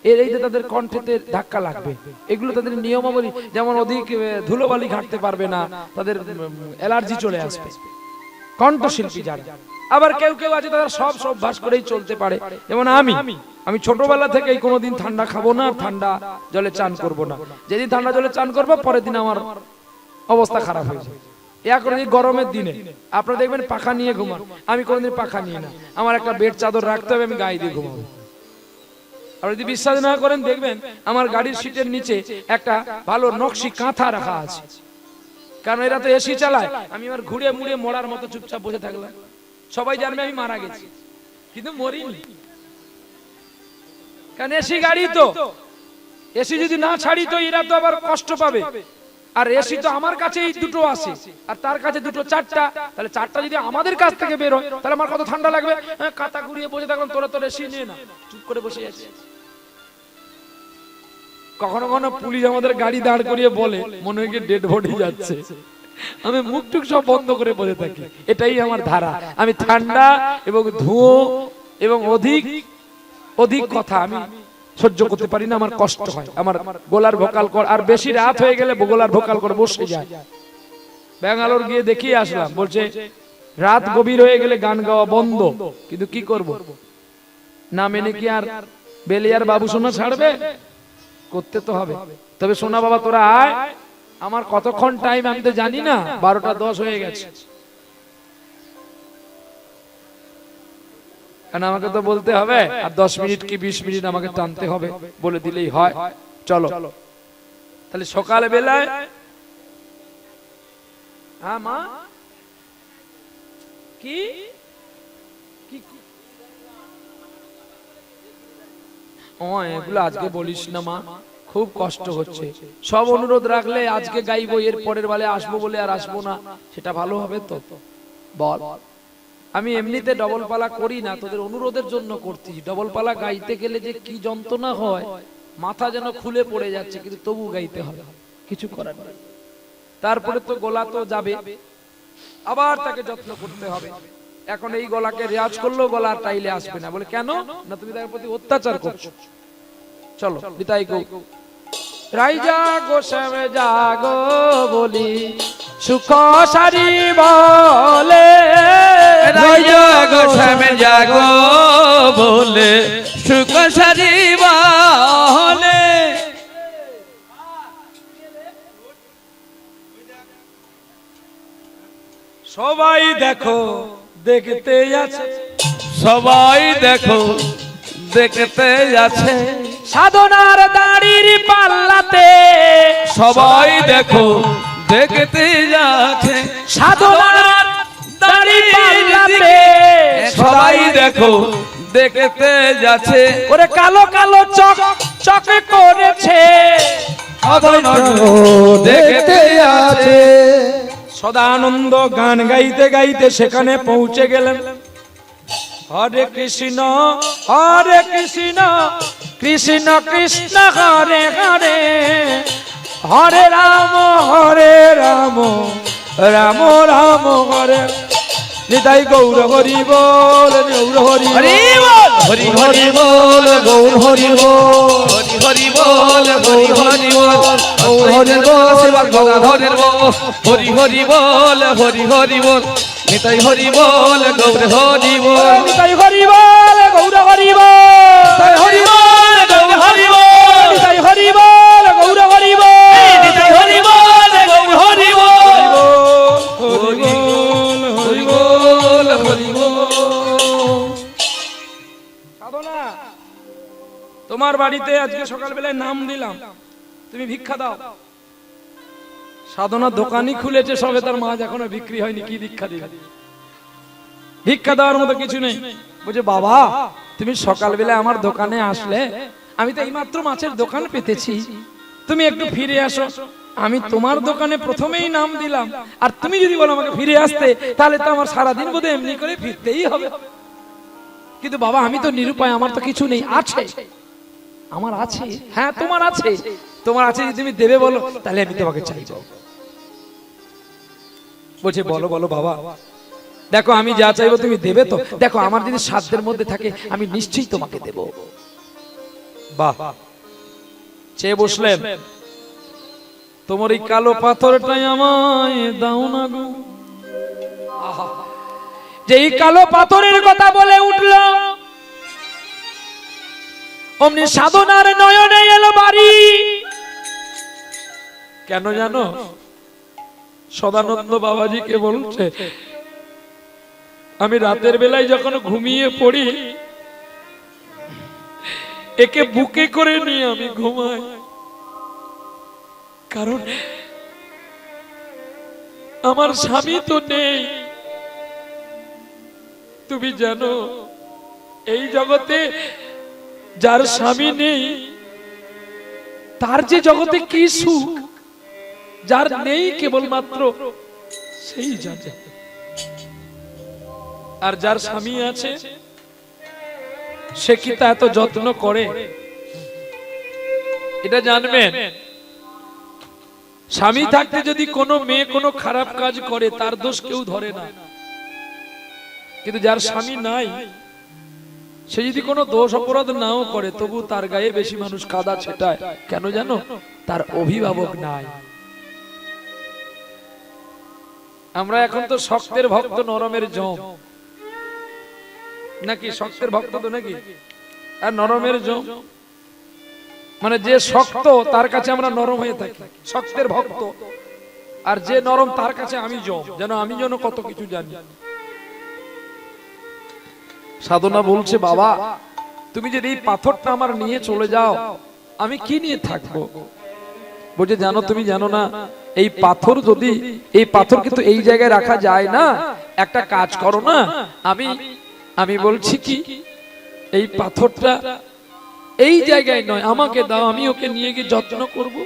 এই যে তাদের কণ্ঠেতে ধাক্কা লাগবে, এগুলো তাদের নিয়মাবলী। যেমন অধিক ধুলোবালি ঘাঁটতে পারবে না, তাদের অ্যালার্জি চলে আসবে কণ্ঠশিল্পী যারা। আবার কেউ কেউ আছে তারা সব অভ্যাস করেই চলতে পারে, যেমন আমি ছোটবেলা থেকেই কোনোদিন ঠান্ডা খাবো না, ঠান্ডা জলে চান করব না। যেদিন ঠান্ডা জলে চান করবো পরের দিন আমার অবস্থা খারাপ হয়ে যায়। এখন এই গরমের দিনে আপনারা দেখবেন পাখা নিয়ে ঘুমান, আমি কোনোদিন পাখা নিয়ে না, আমার একটা বেড চাদর রাখতে হবে, আমি গায়ে দিয়ে ঘুমাবো। আর যদি বিশ্বাস না করেন দেখবেন আমার গাড়ির সিটের নিচে একটা ভালো নকশি কাঁথা রাখা আছে, কারণ এরা তো এসি চালায়, আমি আমার ঘুরে মুড়ে মরার মতো চুপচাপ বসে থাকলাম, সবাই জানবে আমি মারা গেছি, কিন্তু মরিনি, কারণ এসি গাড়ি তো, এসি যদি না ছাড়ি তো এরা তো আবার কষ্ট পাবে। আর এসি তো আমার কাছেই দুটো আছে, আর তার কাছে দুটো চারটা, তাহলে চারটা যদি আমাদের কাছ থেকে বের হয় তাহলে আমার কত ঠান্ডা লাগবে। কাঁথা ঘুরিয়ে বসে থাকলাম, তোরা তোর এসি নিয়ে না, চুপ করে বসে আছি, কখনো কখনো পুলিশ আমাদের গাড়ি দাঁড় করিয়ে বলে মনে হয় ডেড বডি যাচ্ছে, আমি মুখ টুক সব বন্ধ করে বসে থাকি। এটাই আমার ধারা। আমি ঠান্ডা এবং ধুয়ো এবং অধিক অধিক কথা আমি সহ্য করতে পারি না, আমার কষ্ট হয়, আমার গলার ভোকাল কর, আর বেশি রাত হয়ে গেলে গলার ভোকাল করে বসে যায়। ব্যাঙ্গালোর গিয়ে দেখিয়ে আসলাম, বলছে রাত গভীর হয়ে গেলে গান গাওয়া বন্ধ, কিন্তু কি করব, না মেনে কি আর বেলিয়ার বাবু সোনা ছাড়বে? করতে তো হবে। তবে সোনা বাবা তোরা আয়, আমার কতক্ষণ টাইম আমি তো জানি না, 12টা 10 হয়ে গেছে, কারণ আমাকে তো বলতে হবে, আর 10 মিনিট কি 20 মিনিট আমাকে টানতে হবে, বলে দিলেই হয়। চলো তাহলে সকালে বেলায়। হ্যাঁ মা, কি ও এগুলো আজকে বলিস না মা, খুব কষ্ট হচ্ছে। সব অনুরোধ রাখলে আজকে গাইবো, এর পরের বেলায় আসবো বলে আর আসবো না, সেটা ভালো হবে তো? বল। আমি এমনিতে ডবল পালা করি না, তোদের অনুরোধের জন্য করছি। ডবল পালা গাইতে গেলে যে কি যন্ত্রণা হয়, মাথা যেন খুলে পড়ে যাচ্ছে, কিন্তু তবু গাইতে হবে, কিছু করার নেই। তারপরে তো গলা তো যাবে, আবার তাকে যত্ন করতে হবে। এখন এই গলাকে রেয়াজ করলেও গলা আর টাইলে আসবে না, বলে কেন না তুমি তার প্রতি অত্যাচার করছো। চলো বিতাই গো। রাইজা গোসামে জাগো বলি সুখ সারি বলে, রাজা গোসামে জাগো বলে সুখ সারি বলে। সবাই দেখো দেখতে আছে, সবাই দেখো দেখতে আছে, সাধনার দাড়ির পাল্লাতে, সবাই দেখো দেখতে যাচ্ছে, সাধনার দাড়ির পাল্লাতে, সবাই দেখো দেখতে যাচ্ছে, ওরে কালো কালো চক চকে করেছে, দেখতে আছে। সদানন্দ গান গাইতে গাইতে সেখানে পৌঁছে গেলেন। হরে কৃষ্ণ কৃষ্ণ কৃষ্ণ হরে হরে, হরে রাম রাম রাম হরে। নিতাই গৌর হরি বল, গৌর হরি হরি বল, হরি হরি বল, গৌর হরি বল, হরি হরি বল, গৌর হরি বল, গৌর হরি বল, শিবা গদাধরের বল, হরি হরি বল, হরি হরি বল, নিতাই হরি বল, গৌর হরি বল, নিতাই হরি বল, গৌর হরি বল, নিতাই হরি বল, গৌর হরি বল, নিতাই হরি বল, গৌর হরি বল, নিতাই হরি বল, গৌর হরি বল, হরি বল, হরি বল। সাধনা, তোমার বাড়িতে আজকে সকালবেলায় নাম দিলাম, তুমি ভিক্ষা দাও। সাধনা দোকানই খুলেছে সবে, তার মাছ এখনো বিক্রি হয়নি, কি ভিক্ষা দিবে? ভিক্ষা দেওয়ার মতো কিছু নেই। বলছে বাবা তুমি সকালবেলা আমার দোকানে আসলে, আমি তো এইমাত্র মাছের দোকান পেতেছি, তুমি একটু ফিরে আসো। আমি তোমার দোকানে প্রথমেই নাম দিলাম, আর তুমি যদি বলো আমাকে ফিরে আসতে, তাহলে তো আমার সারাদিন বোধ এমনি করে ফিরতেই হবে। কিন্তু বাবা আমি তো নিরুপায়, আমার তো কিছু নেই। আছে, আমার আছে। হ্যাঁ তোমার আছে, তোমার আছে, যদি তুমি দেবে বলো তাহলে আমি তোমাকে চাইবো। বলছে বলো বলো বাবা, দেখো আমি যা চাইবো তুমি দেবে তো? দেখো আমার যদি সাধ্যের মধ্যে থাকে আমি নিশ্চয়ই তোমাকে দেব। বাহ, চেয়ে বসলেন। তোমার এই কালো পাথরটাই আমায় দাও না গো। আহা, যে এই কালো পাথরের কথা বলে উঠল, অমনি সাধনার নয়নে এলো বাড়ি। কেন জানো? সদানন্দ বাবাজিকে বলছে, আমি রাতের বেলায় যখন ঘুমিয়ে পড়ি, একে বুকে করে নিয়ে আমি ঘুমাই, কারণ আমার স্বামী তো নেই। তুমি জানো এই জগতে যার স্বামী নেই তার যে জগতে কি সুখ, যার নেই কেবলমাত্র সেই জানে। আর যার স্বামী আছে সে কি তা এত যত্ন করে? এটা জানবেন, স্বামী থাকতে যদি কোনো মেয়ে কোনো খারাপ কাজ করে তার দোষ কেউ ধরে না, কিন্তু যার স্বামী নাই সে যদি কোনো দোষ অপরাধ নাও করে তবু তার গায়ে বেশি মানুষ কাদা ছেটায়। কেন জানো? তার অভিভাবক নাই। আমরা এখন তো শক্তের ভক্ত নরমের জম, নাকি? শক্তের ভক্ত তো নাকি, আর নরমের জম মানে যে শক্ত তার কাছে আমরা নরম হয়ে থাকি, শক্তের ভক্ত। আর যে নরম তার কাছে আমি জম, যেন আমি যেন কত কিছু জানি। সাধনা বলছে, বাবা তুমি যদি এই পাথরটা আমার নিয়ে চলে যাও আমি কি নিয়ে থাকবো? বলছে, জানো তুমি জানো না এই পাথর যদি, এই পাথর কিন্তু এই জায়গায় রাখা যায় না, একটা কাজ করো না, আমি বলছি কি এই পাথরটা এই জায়গায় নয় আমাকে দাও, আমি ওকে নিয়ে গিয়ে যত্ন করব।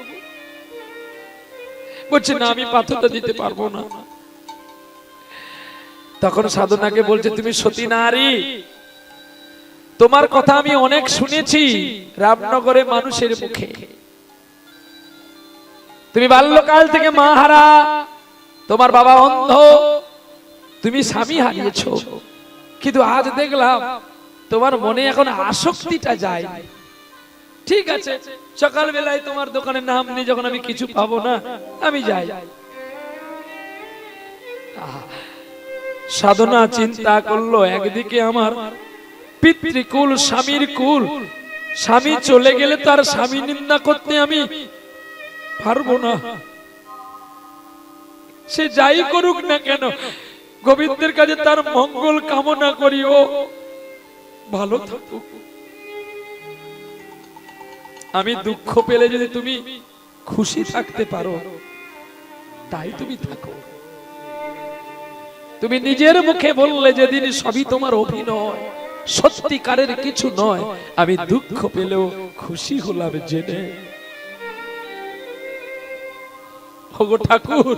বলছে, না আমি পাথরটা দিতে পারবো না। তখন সাধনাকে বলছে, তুমি সতী নারী, তোমার কথা আমি অনেক শুনেছি রামনগরে মানুষের মুখে। তুমি বাল্যকাল থেকে মা হারা, তোমার বাবা অন্ধ, তুমি স্বামী হারিয়েছো, কিন্তু আজ দেখলাম তোমার মনে এখন আসক্তিটা যায়। ঠিক আছে, সকাল বেলায় তোমার দোকানের নাম নিয়ে যখন আমি কিছু পাবো না আমি যাই। সাধনা চিন্তা করলো, একদিকে আমার পিতৃকুল স্বামীর কুল, স্বামী চলে গেলে তার স্বামী নিন্দা করতে আমি পারবো না। সে যাই করুক না কেন গোবিন্দের কাছে তার মঙ্গল কামনা করি, ও ভালো থাকুক। আমি দুঃখ পেলে যদি তুমি খুশি থাকতে পারো তাই তুমি থাকো। তুমি নিজের মুখে বললে যেদিন সবই তোমার অভিনয়, সত্যিকারের কিছু নয়, আমি দুঃখ পেলেও খুশি হলাম জেনে। ওগো ঠাকুর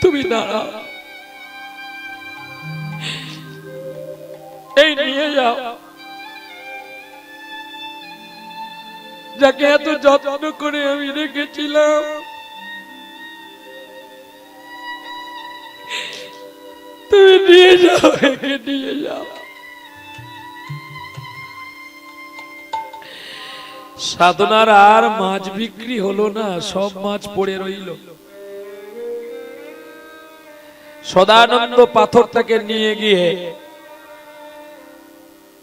তুমি দাঁড়াও, এই নিয়ে যাও যাকে এত যত্ন করে আমি রেখেছিলাম। তুমি নিয়ে যাও, একে নিয়ে যাও। সাধনার আর মাছ বিক্রি হলো না, সব মাছ পড়ে রইল। সদানন্দ পাথরটাকে নিয়ে গিয়ে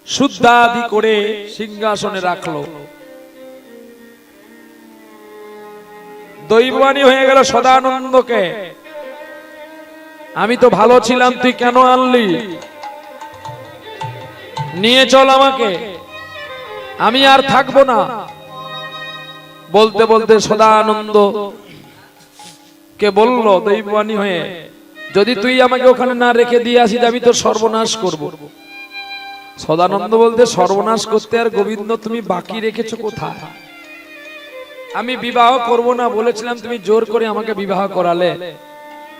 শুদ্ধাদি করে সিংহাসনে রাখলো। দৈববাণী হয়ে গেল সদানন্দকে, আমি তো ভালো ছিলাম, তুই কেন আনলি? নিয়ে চল আমাকে, আমি আর থাকবো না। বলতে বলতে সদানন্দ কে বলল দৈববাণী হয়ে, যদি তুই আমাকে ওখানে না রেখে দিয়ে আসিস আমি তোর সর্বনাশ করব। সদানন্দ বলতে, সর্বনাশ করতে আর গোবিন্দ তুমি বাকি রেখেছো কোথায়? আমি বিবাহ করব না বলেছিলাম, তুমি জোর করে আমাকে বিবাহ করালে।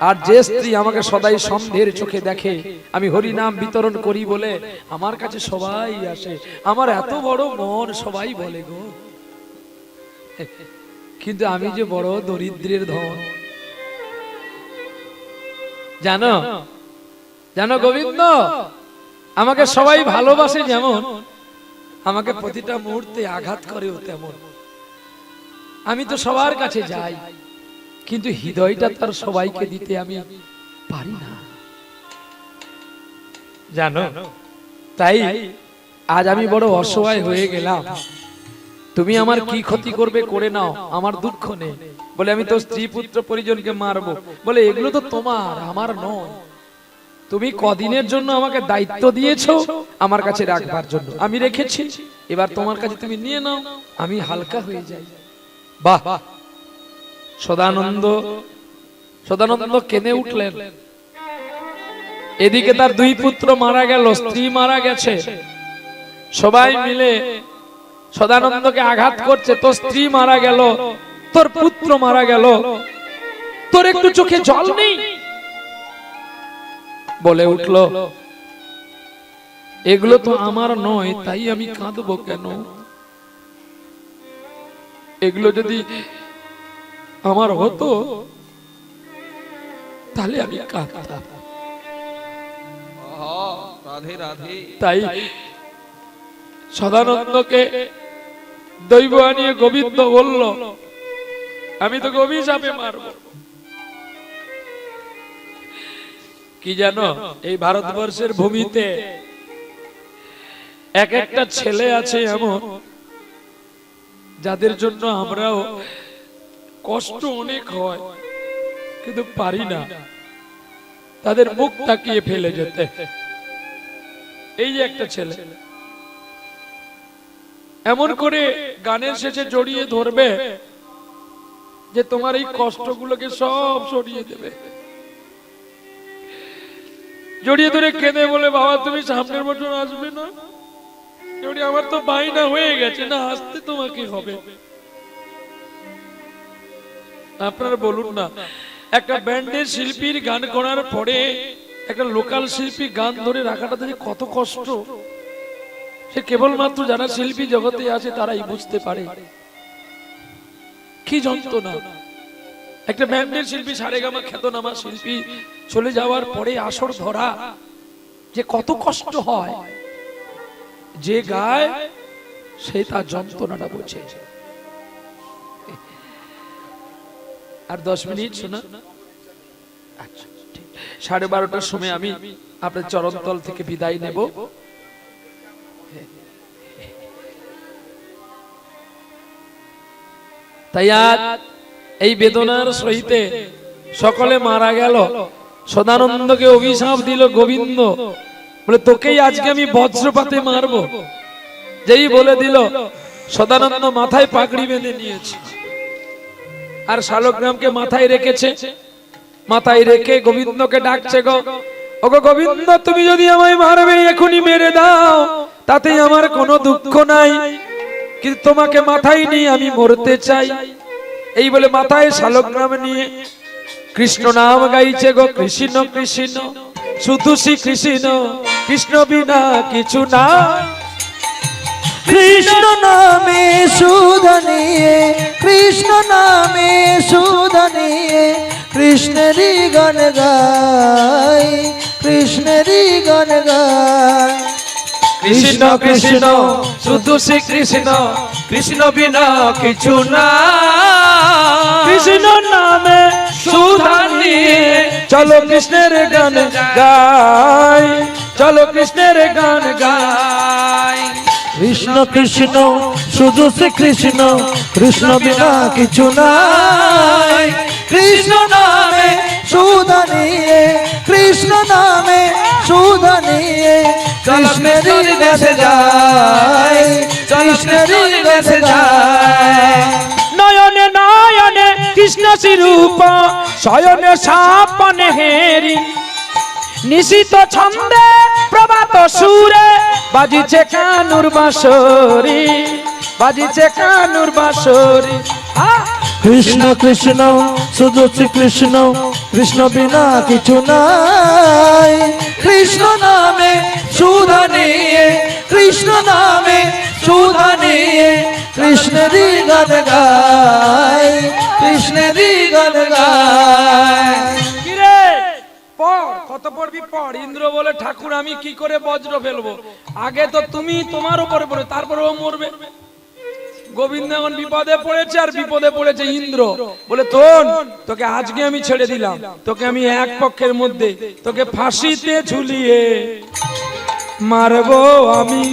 আর যে স্ত্রী আমাকে সদাই সন্দেহের চোখে দেখে, আমি হরি নাম বিতরণ করি বলে আমার কাছে সবাই আসে, আমার এত বড় মন সবাই বলে গো, কিন্তু আমি যে বড় দরিদ্রের ধন। জানো জানো গোবিন্দ, আমাকে সবাই ভালোবাসে যেমন, আমাকে প্রতিটা মুহূর্তে আঘাত করেও তেমন। আমি তো সবার কাছে যাই, কিন্তু হৃদয়টা তার সবাইকে দিতে আমি পারি না, জানো। তাই আজ আমি বড় অসহায় হয়ে গেলাম। তুমি আমার কি ক্ষতি করবে করে নাও, আমার দুঃখ নেই। বলে, আমি তো স্ত্রী পুত্র পরিজনকে মারবো। বলে, এগুলো তো তোমার, আমার নয়। তুমি কদিনের জন্য আমাকে দায়িত্ব দিয়েছো আমার কাছে রাখবার জন্য, আমি রেখেছি, এবার তোমার কাছে তুমি নিয়ে নাও, আমি হালকা হয়ে যাই। বাহ! সদানন্দ কেঁদে উঠলেন। এদিকে তার দুই পুত্র মারা গেল, স্ত্রী মারা গেছে, সবাই মিলে সদানন্দকে আঘাত করছে। তোর স্ত্রী মারা গেল, তোর পুত্র মারা গেল, তোর একটু চোখে জল নেই? বলে উঠল, এগুলো তো আমার নয়, তাই আমি কাঁদবো কেন? এগুলো যদি আমার হতো তাহলে আমি কাঁদতাম। রাধে রাধে। তাই সদানন্দকে দৈব আনিয়ে গোবিন্দ বলল, আমি তো অভিশাপে মারব। কি জানো, এই ভারতবর্ষের ভূমিতে এক একটা ছেলে আছে এমন যাদের জন্য আমরাও কষ্ট অনেক হয় কিন্তু পারি না তাদের মুখ তাকিয়ে ফেলে যেতে। এই যে একটা ছেলে এমন করে গানের শেষে জড়িয়ে ধরবে যে তোমার এই কষ্টগুলোকে সব সরিয়ে দেবে। জড়িয়ে ধরে কেঁদে বলে, বাবা তুমি সামনের বছর আসবে না? আমার তো বাইনা হয়ে গেছে না, আসতে তোমাকে হবে। আপনারা বলুন না, একটা ব্যান্ডের শিল্পীর গান করার পরে একটা লোকাল শিল্পী গান ধরে রাখাটা যে কত কষ্ট, সে কেবলমাত্র যারা শিল্পী জগতে আছে তারাই বুঝতে পারে। কি যন্ত্রণা একটা ব্যান্ডের শিল্পী, সারেগামা খ্যাতনামা শিল্পী চলে যাওয়ার পরে আসর ধরা যে কত কষ্ট হয়। যে গায় সে তার যন্ত্রণাটা বোঝে। আর 10 মিনিট শোনা, আচ্ছা 12:30টার সময় আমি আপনার চরণতল থেকে বিদায় নেব। তাই আজ এই বেদনার সহিতে সকলে মারা গেল। সদানন্দকে অভিশাপ দিল গোবিন্দ, বলে তোকেই আজকে আমি বজ্রপাতে মারবো। যেই বলে দিল, সদানন্দ মাথায় পাগড়ি বেঁধে নিয়েছে আর শালগ্রামকে মাথায় রেখেছে। মাথায় রেখে গোবিন্দকে ডাকছে, গো ওগো গোবিন্দ, তুমি যদি আমায় মারবে এখনই মেরে দাও, তাতে আমার কোনো দুঃখ নাই, কিন্তু তোমাকে মাথায় নিয়ে আমি মরতে চাই। এই বলে মাথায় শালগ্রাম নিয়ে কৃষ্ণ নাম গাইছে, গো কৃষ্ণ কৃষ্ণ শুধু শ্রী কৃষ্ণ, কৃষ্ণ বিনা কিছু না। কৃষ্ণ নামে সুধা নিয়ে, কৃষ্ণ নামে সুধা নিয়ে, কৃষ্ণেরই গান গাই, কৃষ্ণেরই গান গাই। কৃষ্ণ কৃষ্ণ শুধু শ্রী কৃষ্ণ, কৃষ্ণ বিনা কিছু না। কৃষ্ণ নামে সুধা নিয়ে চলো কৃষ্ণের গান গাই, চলো কৃষ্ণের গান গাই। কৃষ্ণ কৃষ্ণ শুধু শ্রী কৃষ্ণ, কৃষ্ণ বিনা কিছু নাই। কৃষ্ণ নামে সুধা নিয়ে, কৃষ্ণ নামে সুধা নিয়ে, কৃষ্ণেরই দেশে যাই, কৃষ্ণেরই দেশে যাই। নয়নে নয়নে কৃষ্ণ স্বরূপ, শয়নে স্বপনে হেরি, নিশিত ছন্দে প্রভাত সুরে বাজিছে কানুর বাঁশরি, বাজিছে কানুর বাঁশরি। কৃষ্ণ কৃষ্ণ শুধু শ্রী কৃষ্ণ, কৃষ্ণ বিনা কিছু নাই। কৃষ্ণ নামে সুধা নিয়ে, কৃষ্ণ নামে সুধা নিয়ে, কৃষ্ণেরই গান গাই, কৃষ্ণেরই গান গাই। কিরে পড়, কত পড়বি পড়। ইন্দ্র বলে, ঠাকুর আমি কি করে বজ্র ফেলবো? আগে তো তুমি তোমার উপরে পড়ে, তারপরে ও মরবে। গোবিন্দ এখন বিপদে পড়েছে, আর বিপদে পড়েছে ইন্দ্র। বলে তোকে আজকে আমি ছেড়ে দিলাম, তোকে আমি এক পক্ষের মধ্যে তোকে ফাঁসিতে ঝুলিয়ে মারবো আমি।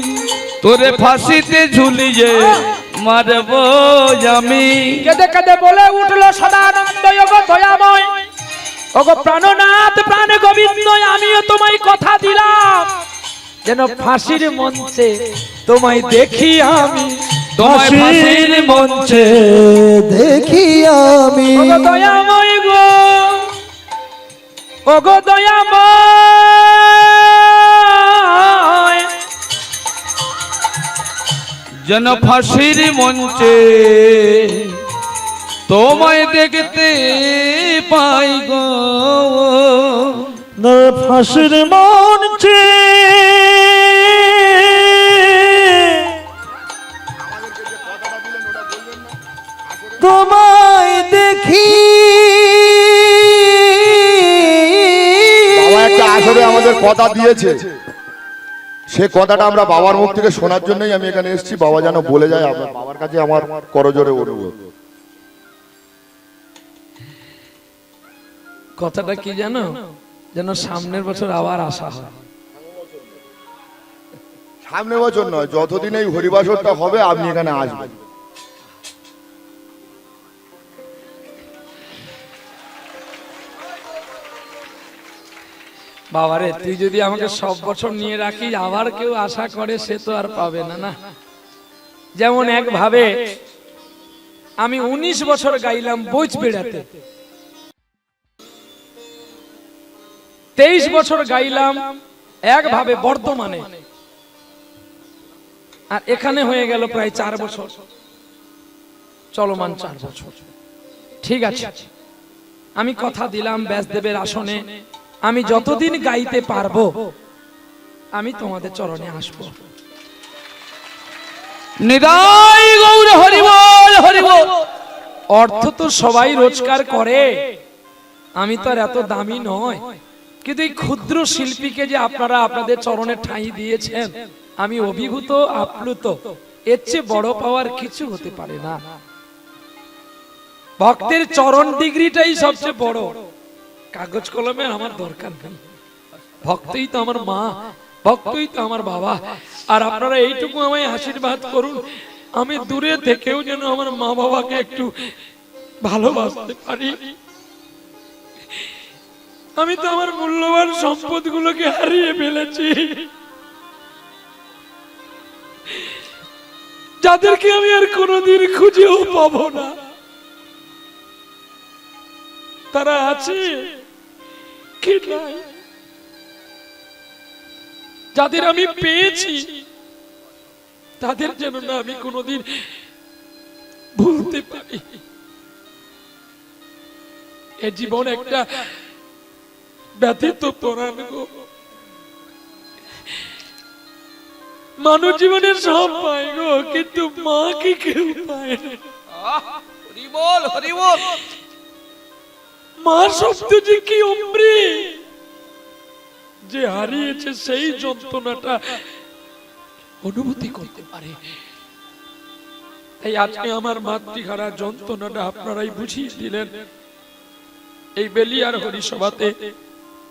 তোরে ফাঁসিতে ঝুলিয়ে মারবো আমি। কেঁদে কেঁদে বলে উঠলো সদানন্দ, ওগো দয়াময়, ওগো প্রাণনাথ প্রাণ গোবিন্দ, আমিও তোমায় কথা দিলাম যেন ফাঁসির মঞ্চে তোমায় দেখি আমি, তোমায় ফাঁসির মঞ্চে দেখি আমি। ওগো দয়াময় গো, ওগো দয়াময়, যেন ফাঁসির মঞ্চে তোমায় দেখতে পাই গো। ফাঁসির মঞ্চে তোমায় দেখি বাবা একটা আসরে আমাদের কথা দিয়েছে, সে কথাটা আমরা বাবার মুখ থেকে শোনার জন্যই আমি এখানে এসেছি। বাবা যেন বলে যায়, আপনার বাবার কাছে আমার করজোরে অনুরোধ। কথাটা কি জানো, যেন সামনের বছর আবার আসা হয়। সামনে বছর নয়, যতদিন এই হরিবাসরটা হবে আপনি এখানে আসবেন। বাবারে, তুই যদি আমাকে সব বছর নিয়ে রাখিস, আবার কেউ আশা করে সে তো আর পাবে না। না, যেমন এক ভাবে আমি 19 বছর গাইলাম বইচ বেড়াতে, 23 বছর গাইলাম একভাবে বর্তমানে, আর এখানে হয়ে গেল প্রায় 4 বছর, চলমান 4 বছর। ঠিক আছে, আমি কথা দিলাম ব্যাসদেবের আসনে আমি যতদিন গাইতে পারবো আমি তোমাদের চরণে আসবো। নিতাই গৌর হরি বল, হরি বল। অর্থ তো সবাই রোজগার করে, আমি তো আর এত দামি নয়, কিন্তু এই ক্ষুদ্র শিল্পীকে যে আপনারা আপনাদের চরণে ঠাঁই দিয়েছেন, আমি অভিভূত আপ্লুত। এর চেয়ে বড় পাওয়ার কিছু হতে পারে না। ভক্তের চরণ ডিগ্রিটাই সবচেয়ে বড়, কাগজ কলমের আমার দরকার নেই। ভক্তই তো আমার মা, ভক্তই তো আমার বাবা। আর আপনারা এইটুকু আমায় আশীর্বাদ করুন, আমি দূরে থেকেও যেন আমার মা বাবাকে একটু ভালোবাসতে পারি। আমি তো আমার মূল্যবান সম্পদগুলোকে হারিয়ে ফেলেছি, যাদেরকে আমি আর কোনোদিন খুঁজেও পাবো না। তারা আছে কি নাই, যাদের আমি পেয়েছি তাদের যেন না আমি কোনোদিন ভুলতে পারি। এ জীবন একটা ব্যথিত পরাণ গো। মানব জীবনে সব পায় গো, কিন্তু মা কি কেউ পায় না। হরি বল, হরি বল। মা শব্দ যে কি অমৃত, যে হারিয়েছে সেই যন্ত্রণাটা অনুভূতি করতে পারে। তাই আজকে আমার মাতৃহারা যন্ত্রণাটা আপনারাই বুঝিয়ে দিলেন। এই বেলিয়ার হরিসভাতে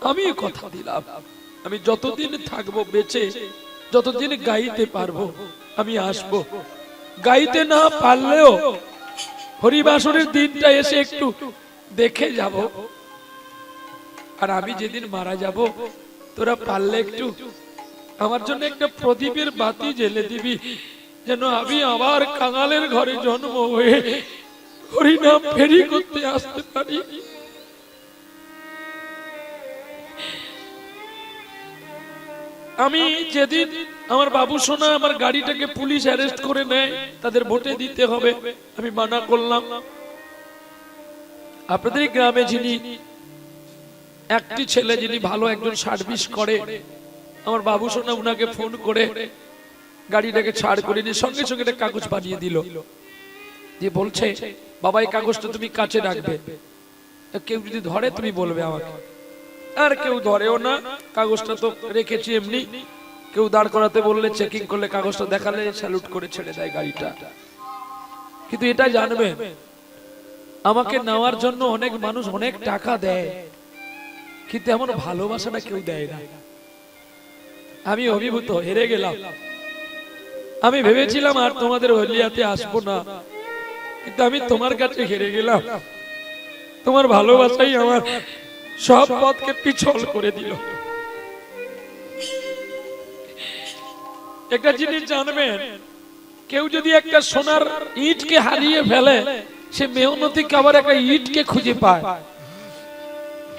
আমি কথা দিলাম, আমি যতদিন থাকবো বেঁচে, যতদিন গাইতে পারবো আমি আসবো। গাইতে না পারলেও হরিবাসরের দিনটা এসে একটু দেখে যাব। আর আমি যেদিন মারা যাব, তোরা পারলে একটু আমার জন্য একটা প্রদীপের বাতি জ্বেলে দিবি, যেন আমি আবার কাঙালের ঘরে জন্ম হয়ে হরিনাম ফেরি করতে আসতে পারি। আমি যেদিন আমার বাবু সোনা আমার গাড়িটাকে পুলিশ অ্যারেস্ট করে নেয়, তাদের ভোটে দিতে হবে, আমি মানা করলাম। আপনাদের গ্রামে যিনি একটি ছেলে, যিনি ভালো একজন সার্ভিস করে, আমার বাবু সোনা উনাকে ফোন করে গাড়িটাকে ছাড় করে নিয়ে সঙ্গে সঙ্গে একটা কাগজ বানিয়ে দিল, যে বলছে বাবা এই কাগজটা তুমি কাছে রাখবে, কেউ যদি ধরে তুমি বলবে আমাকে। আর কেউ ধরেও না, কাগজটা তো রেখেছি এমনি। কেউ দাঁড় করাতে বললে, চেকিং করলে, কাগজটা দেখালে স্যালুট করে ছেড়ে দেয় গাড়িটা। কিন্তু এটা জানবে, আমাকে নেওয়ার জন্য অনেক মানুষ অনেক টাকা দেয়, কিন্তু এমন ভালোবাসাটা কেউ দেয় না। আমি অভিভূত, হেরে গেলাম। আমি ভেবেছিলাম আর তোমাদের হলিয়াতে আসবো না, কিন্তু আমি তোমার কাছে হেরে গেলাম। তোমার ভালোবাসাই আমার সব পথকে পিছল করে দিল। একটা জিনিস জানবেন, কেউ যদি একটা সোনার ইটকে হারিয়ে ফেলে, সে মেহনতি আবার একটা ইটকে খুঁজে পায়।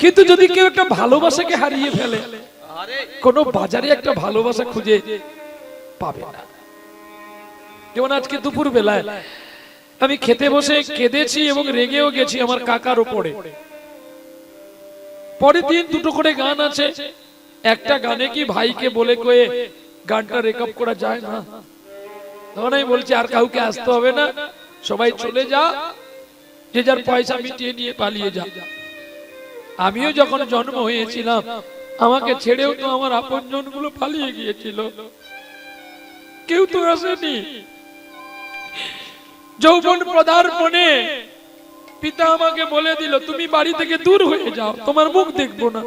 কিন্তু যদি কেউ একটা ভালোবাসাকে হারিয়ে ফেলে, কোন বাজারে একটা ভালোবাসা খুঁজে পাবে না। যেমন আজকে দুপুর বেলায় আমি খেতে বসে কেঁদেছি এবং রেগেও গেছি আমার কাকার উপরে। পরের দিন দুটো করে গান আছে, একটা গানে কি ভাইকে বলে কয়ে গানটা রেকর্ড করা যায় না? তখন আমি বলছি আর কাউকে আসতে হবে না, সবাই চলে যা, যে যার পয়সা মিটিয়ে নিয়ে পালিয়ে যা। আমিও যখন জন্ম হয়েছিলাম আমাকে ছেড়েও তো আমার আপনজন গুলো পালিয়ে গিয়েছিল, কেউ তো আসেনি। যৌবন পদার্পণে পিতা আমাকে বলে দিল তুমি বাড়ি থেকে দূর হয়ে যাও, তোমার মুখ দেখবো না।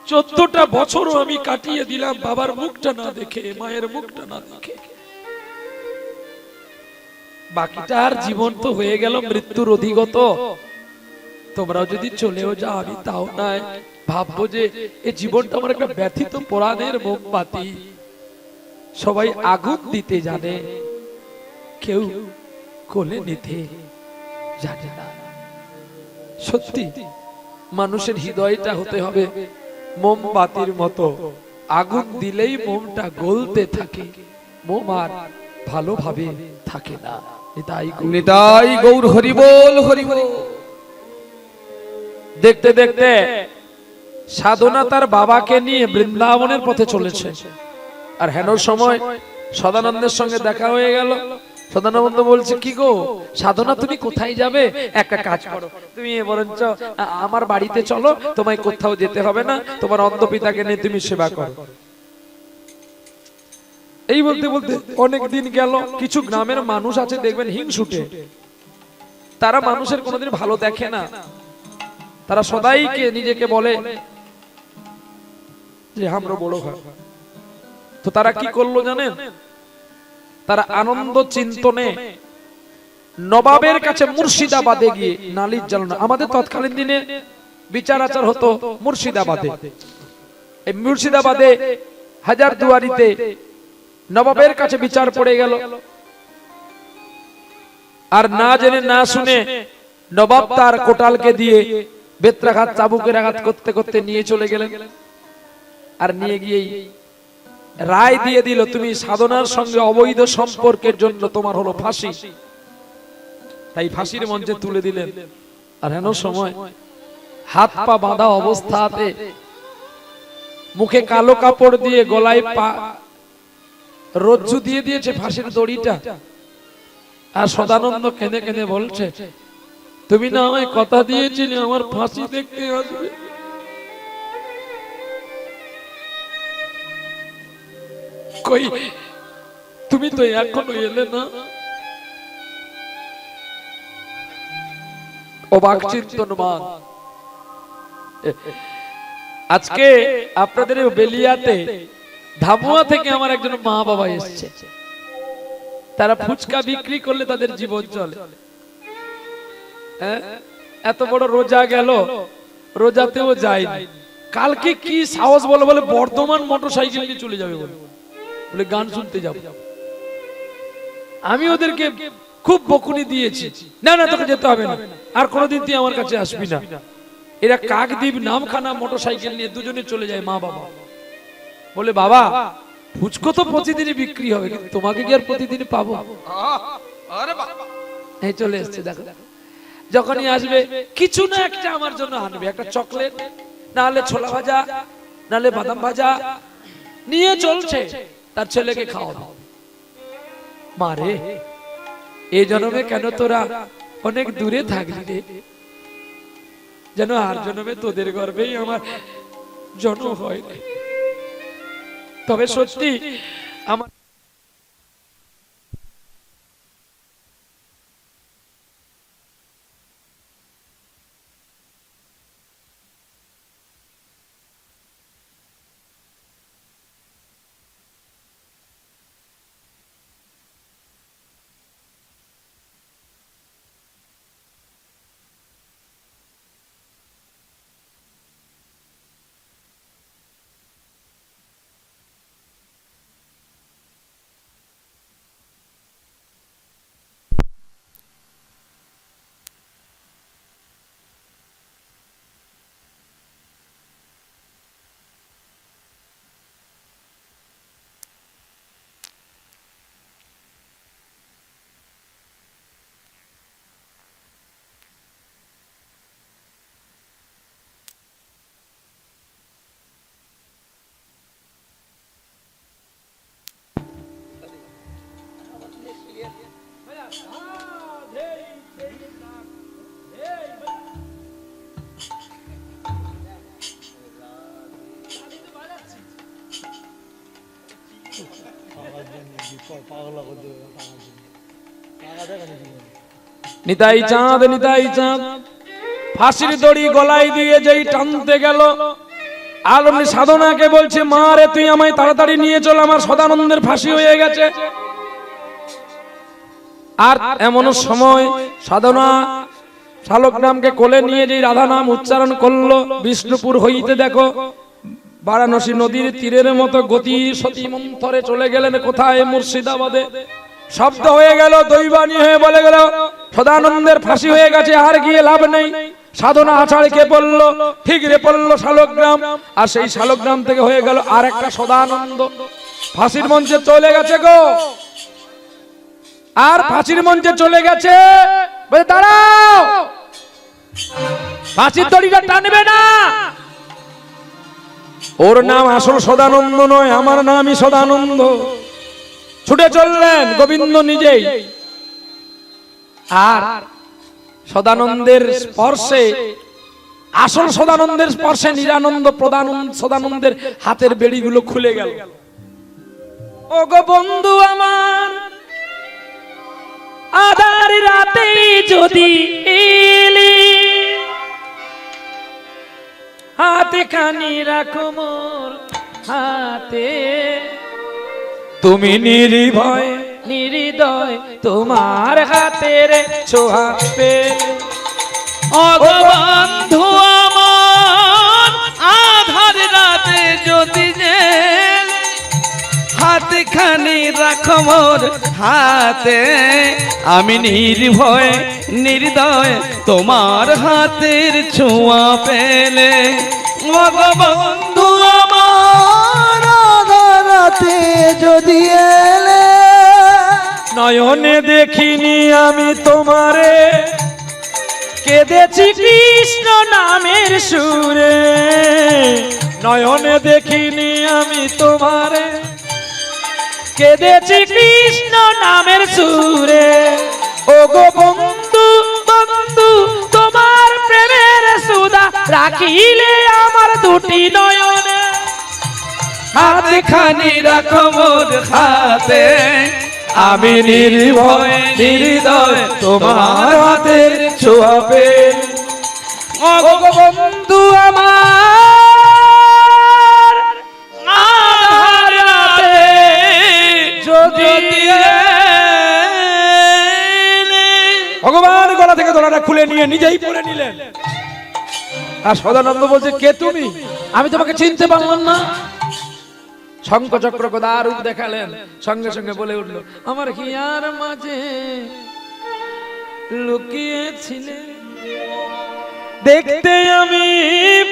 14টা বছরও আমি কাটিয়ে দিলাম বাবার মুখটা না দেখে, মায়ের মুখটা না দেখে। বাকিটা আর জীবন তো হয়ে গেল মৃত্যুর অধিগত। তোমরাও যদি চলেও যাও আমি তাও নাই, ভাববো যে এই জীবনটা আমার একটা ব্যথিত প্রাণের মোমবাতি। সবাই আগুন দিতে জানে, কেউ কোলে নিতে জানে না। সত্যি মানুষের হৃদয়টা হতে হবে মোমবাতির মতো, আগুন দিলেই মোমটা গলতে থাকে, মোম আর ভালোভাবে থাকে না। নিতাই গৌর হরি বল, হরি বল। দেখতে দেখতে সাধনা তার বাবাকে নিয়ে বৃন্দাবনের পথে চলেছে। আর হেন সময় সদানন্দের সঙ্গে দেখা হয়ে গেল। সদানন্দ বলছে কি গো সাধনা তুমি কোথায় যাবে? একটা কাজ করো, তুমি বরঞ্চ আমার বাড়িতে চলো, তোমায় কোথাও যেতে হবে না, তোমার অন্ধ পিতাকে নিয়ে তুমি সেবা করো। এই বলতে বলতে অনেক দিন গেল। কিছু গ্রামের মানুষ আছে দেখবেন হিংসুটে, তারা মানুষের কোনোদিন ভালো দেখে না। তারা সদাইকে নিজেকে বলে যে আমরা বড় ভাই। তো তারা কি করলো জানেন? তারা আনন্দ চিন্তনে নবাবের কাছে মুর্শিদাবাদে গিয়ে নালিশ জানানো। আমাদের তৎকালীন দিনে বিচার আচার হতো মুর্শিদাবাদে। এই মুর্শিদাবাদে হাজারদুয়ারিতে নবাবের কাছে বিচার পড়ে গেল। আর না জেনে না শুনে নবাব তার কোটালকে দিয়ে বেত্রাঘাত চাবুকের আঘাত করতে করতে নিয়ে চলে গেলেন। আর নিয়ে গিয়েই রায় দিয়ে দিল তুমি সাধনার সঙ্গে অবৈধ সম্পর্কের জন্য তোমার হলো ফাঁসি। তাই ফাঁসির মঞ্চে তুলে দিলেন। আর হেন সময় হাত পা বাঁধা অবস্থাতে মুখে কালো কাপড় দিয়ে গলায় পা রজ্জু দিয়ে দিয়েছে ফাঁসির দড়িটা। আর সদানন্দ কেঁদে কেঁদে বলছে তুমি না আমায় কথা দিয়েছিলে আমার ফাঁসি দেখতে আসবে। কই তুমি তো এখনো এলে না। অবাক চিন্তনবান। আজকে আপনাদের বেলিয়াতে ধামুয়া থেকে আমার একজন মা বাবা এসছে। তারা ফুচকা বিক্রি করলে তাদের জীবন চলে। এত বড় রোজা গেল, রোজাতেও যায়নি। কালকে কি সাহস বলে বলে বর্ধমান মোটরসাইকেল নিয়ে চলে যাবে বলে গান শুনতে যাব। আমি ওদেরকে খুব বকুনি দিয়েছি, না না তোকে যেতে হবে না, আর কোনোদিন তুই আমার কাছে আসবি না। এরা কাকদ্বীপ নামখানা মোটরসাইকেল নিয়ে দুজনে চলে যায় মা বাবা। বলে বাবা ফুচকো তো প্রতিদিনই বিক্রি হবে, কিন্তু তোমাকে কি আর প্রতিদিন পাবো? এই চলে এসছে দেখো। যখনই আসবে কিছু না একটা আমার জন্য আনবে, একটা চকলেট, না হলে ছোলা ভাজা, না হলে বাদাম ভাজা নিয়ে চলছে তার ছেলেকে খাওয়াবে। মারে এই জন্মে কেন তোরা অনেক দূরে থাকলি রে, যেন আর জন্মে তোদের গর্ভেই আমার জন্ম হয়। তবে সত্যি আমার নিতাই চাঁদ নিতাই চাঁদ ফাঁসির দড়ি গলায় দিয়ে যেই টানতে গেল, আর অমনি সাধনাকে বলছে, মা রে তুই আমায় তাড়াতাড়ি নিয়ে চল, আমার সদানন্দের ফাঁসি হয়ে গেছে। আর এমন সময় সাধনা শালগ্রামকে কোলে নিয়ে যে রাধা নাম উচ্চারণ করলো, বিষ্ণুপুর হইতে দেখো বারাণসী নদীর তীরের মতো গতি সতী মন্থরে চলে গেলেন কোথায়? মুর্শিদাবাদে। শব্দ হয়ে গেল, দৈবানী হয়ে বলে গেল সদানন্দের ফাঁসি হয়ে গেছে, আর গিয়ে লাভ নেই। সাধনা আছাড়কে পড়লো, ঠিক রে পড়লো শালগ্রাম, আর সেই শালগ্রাম থেকে হয়ে গেল আর একটা সদানন্দ। ফাঁসির মঞ্চে চলে গেছে গো, আর ফাঁসির মঞ্চে চলে গেছে। বলে দাঁড়াও, ফাঁসির দড়িটা টানবে না। ওর নাম আসল সদানন্দ নয়, আমার নামই সদানন্দ। ছুটে চললেন গোবিন্দ নিজেই, আর সদানন্দের স্পর্শে, আসল সদানন্দের স্পর্শে নিরানন্দ প্রদান সদানন্দের হাতের বেড়িগুলো খুলে গেল। ও গো বন্ধু আমার, আধার রাতে যদি এলে, হাতে খানি রাখো মোর হাতে, তুমি নির্ভয় নির্দয় তোমার হাতের ছোঁয়া পেলে। বন্ধু আমার, আধার রাতে যদি হাত খানি রাখো মোর হাতে, আমি নির্ভয় নির্দয় তোমার হাতের ছোঁয়া পেলে। বন্ধু আমার আধার রাতে যদি এলে, নয়নে দেখিনি আমি তোমারে, কেঁদেছি কৃষ্ণ নামের সুরে। নয়নে দেখিনি আমি তোমারে, কেঁদেছি কৃষ্ণ নামের সুরে। ও গো বন্ধু বন্ধু, তোমার প্রেমের সুধা রাখিলে আমার দুটি নয়নে, হাত খানি রাখো মোর হাতে, আমি নির্ভয় নির্দয় তোমার হাতের ছোঁয়া পেলে। ও গো বন্ধু আমার, আধার রাতে যদি ভগবান গলা থেকে দোলাটা খুলে নিয়ে নিজেই পড়ে নিলেন। আর সদানন্দ বলছে, কে তুমি? আমি তোমাকে চিনতে পারলাম না। শঙ্খ চক্র গদা রূপ দেখালেন, সঙ্গে সঙ্গে বলে উঠল, আমার হিয়ার মাঝে লুকিয়েছিলে, দেখতে আমি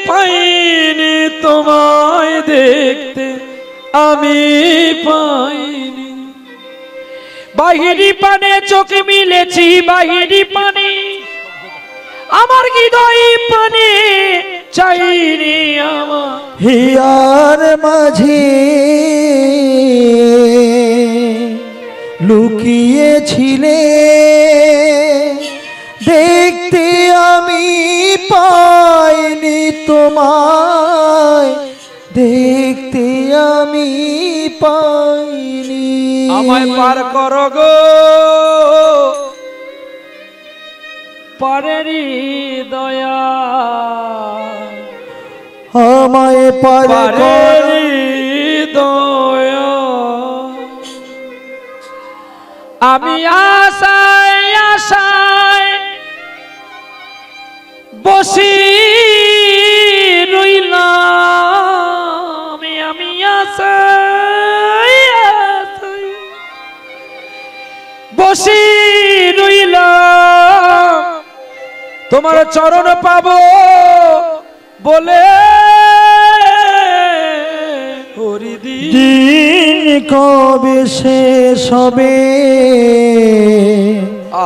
পাইনি তোমায়, দেখতে আমি পাইনি। বাহিরি পানে চোখ মিলেছি, বাহিরি পানে আমার হৃদয় পানে চাইনি আমার। হিয়ার মাঝে লুকিয়েছিলে, দেখতে আমি পাইনি তোমায়, দেখতে আমি পাইনি। আমায় পার করো গো পারেরি দয়া, আমায় পার পারেরি দয়া। আমি আশায় আশায় বসি রইলাম, আমি আশায় আশায় বসি রইলাম, তোমার চরণ পাবো বলে। দিন কবে শেষ হবে,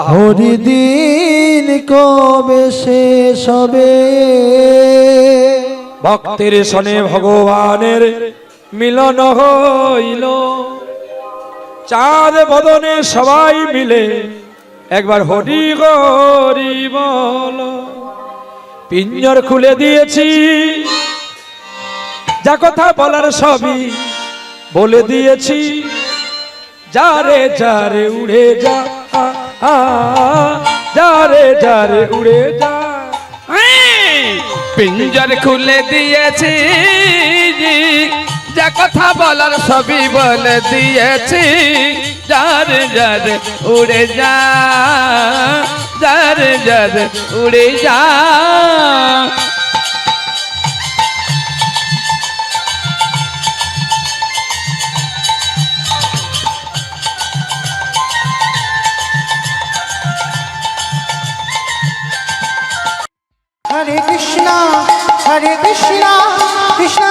হরি দিন কবে শেষ হবে। ভক্তের সনে ভগবানের মিলন হইল, চাঁদ বদনে সবাই মিলে একবার হরি হরি বল। পিঞ্জর খুলে দিয়েছি, যা কথা বলার সবই বলে দিয়েছি, যারে যারে উড়ে যা যারে যারে উড়ে যা। পিঞ্জর খুলে দিয়েছি, যা কথা বলার সবই বলে দিয়েছি। যারে যারে উড়ে যা, যারে যারে উড়ে যা। হরে কৃষ্ণ কৃষ্ণ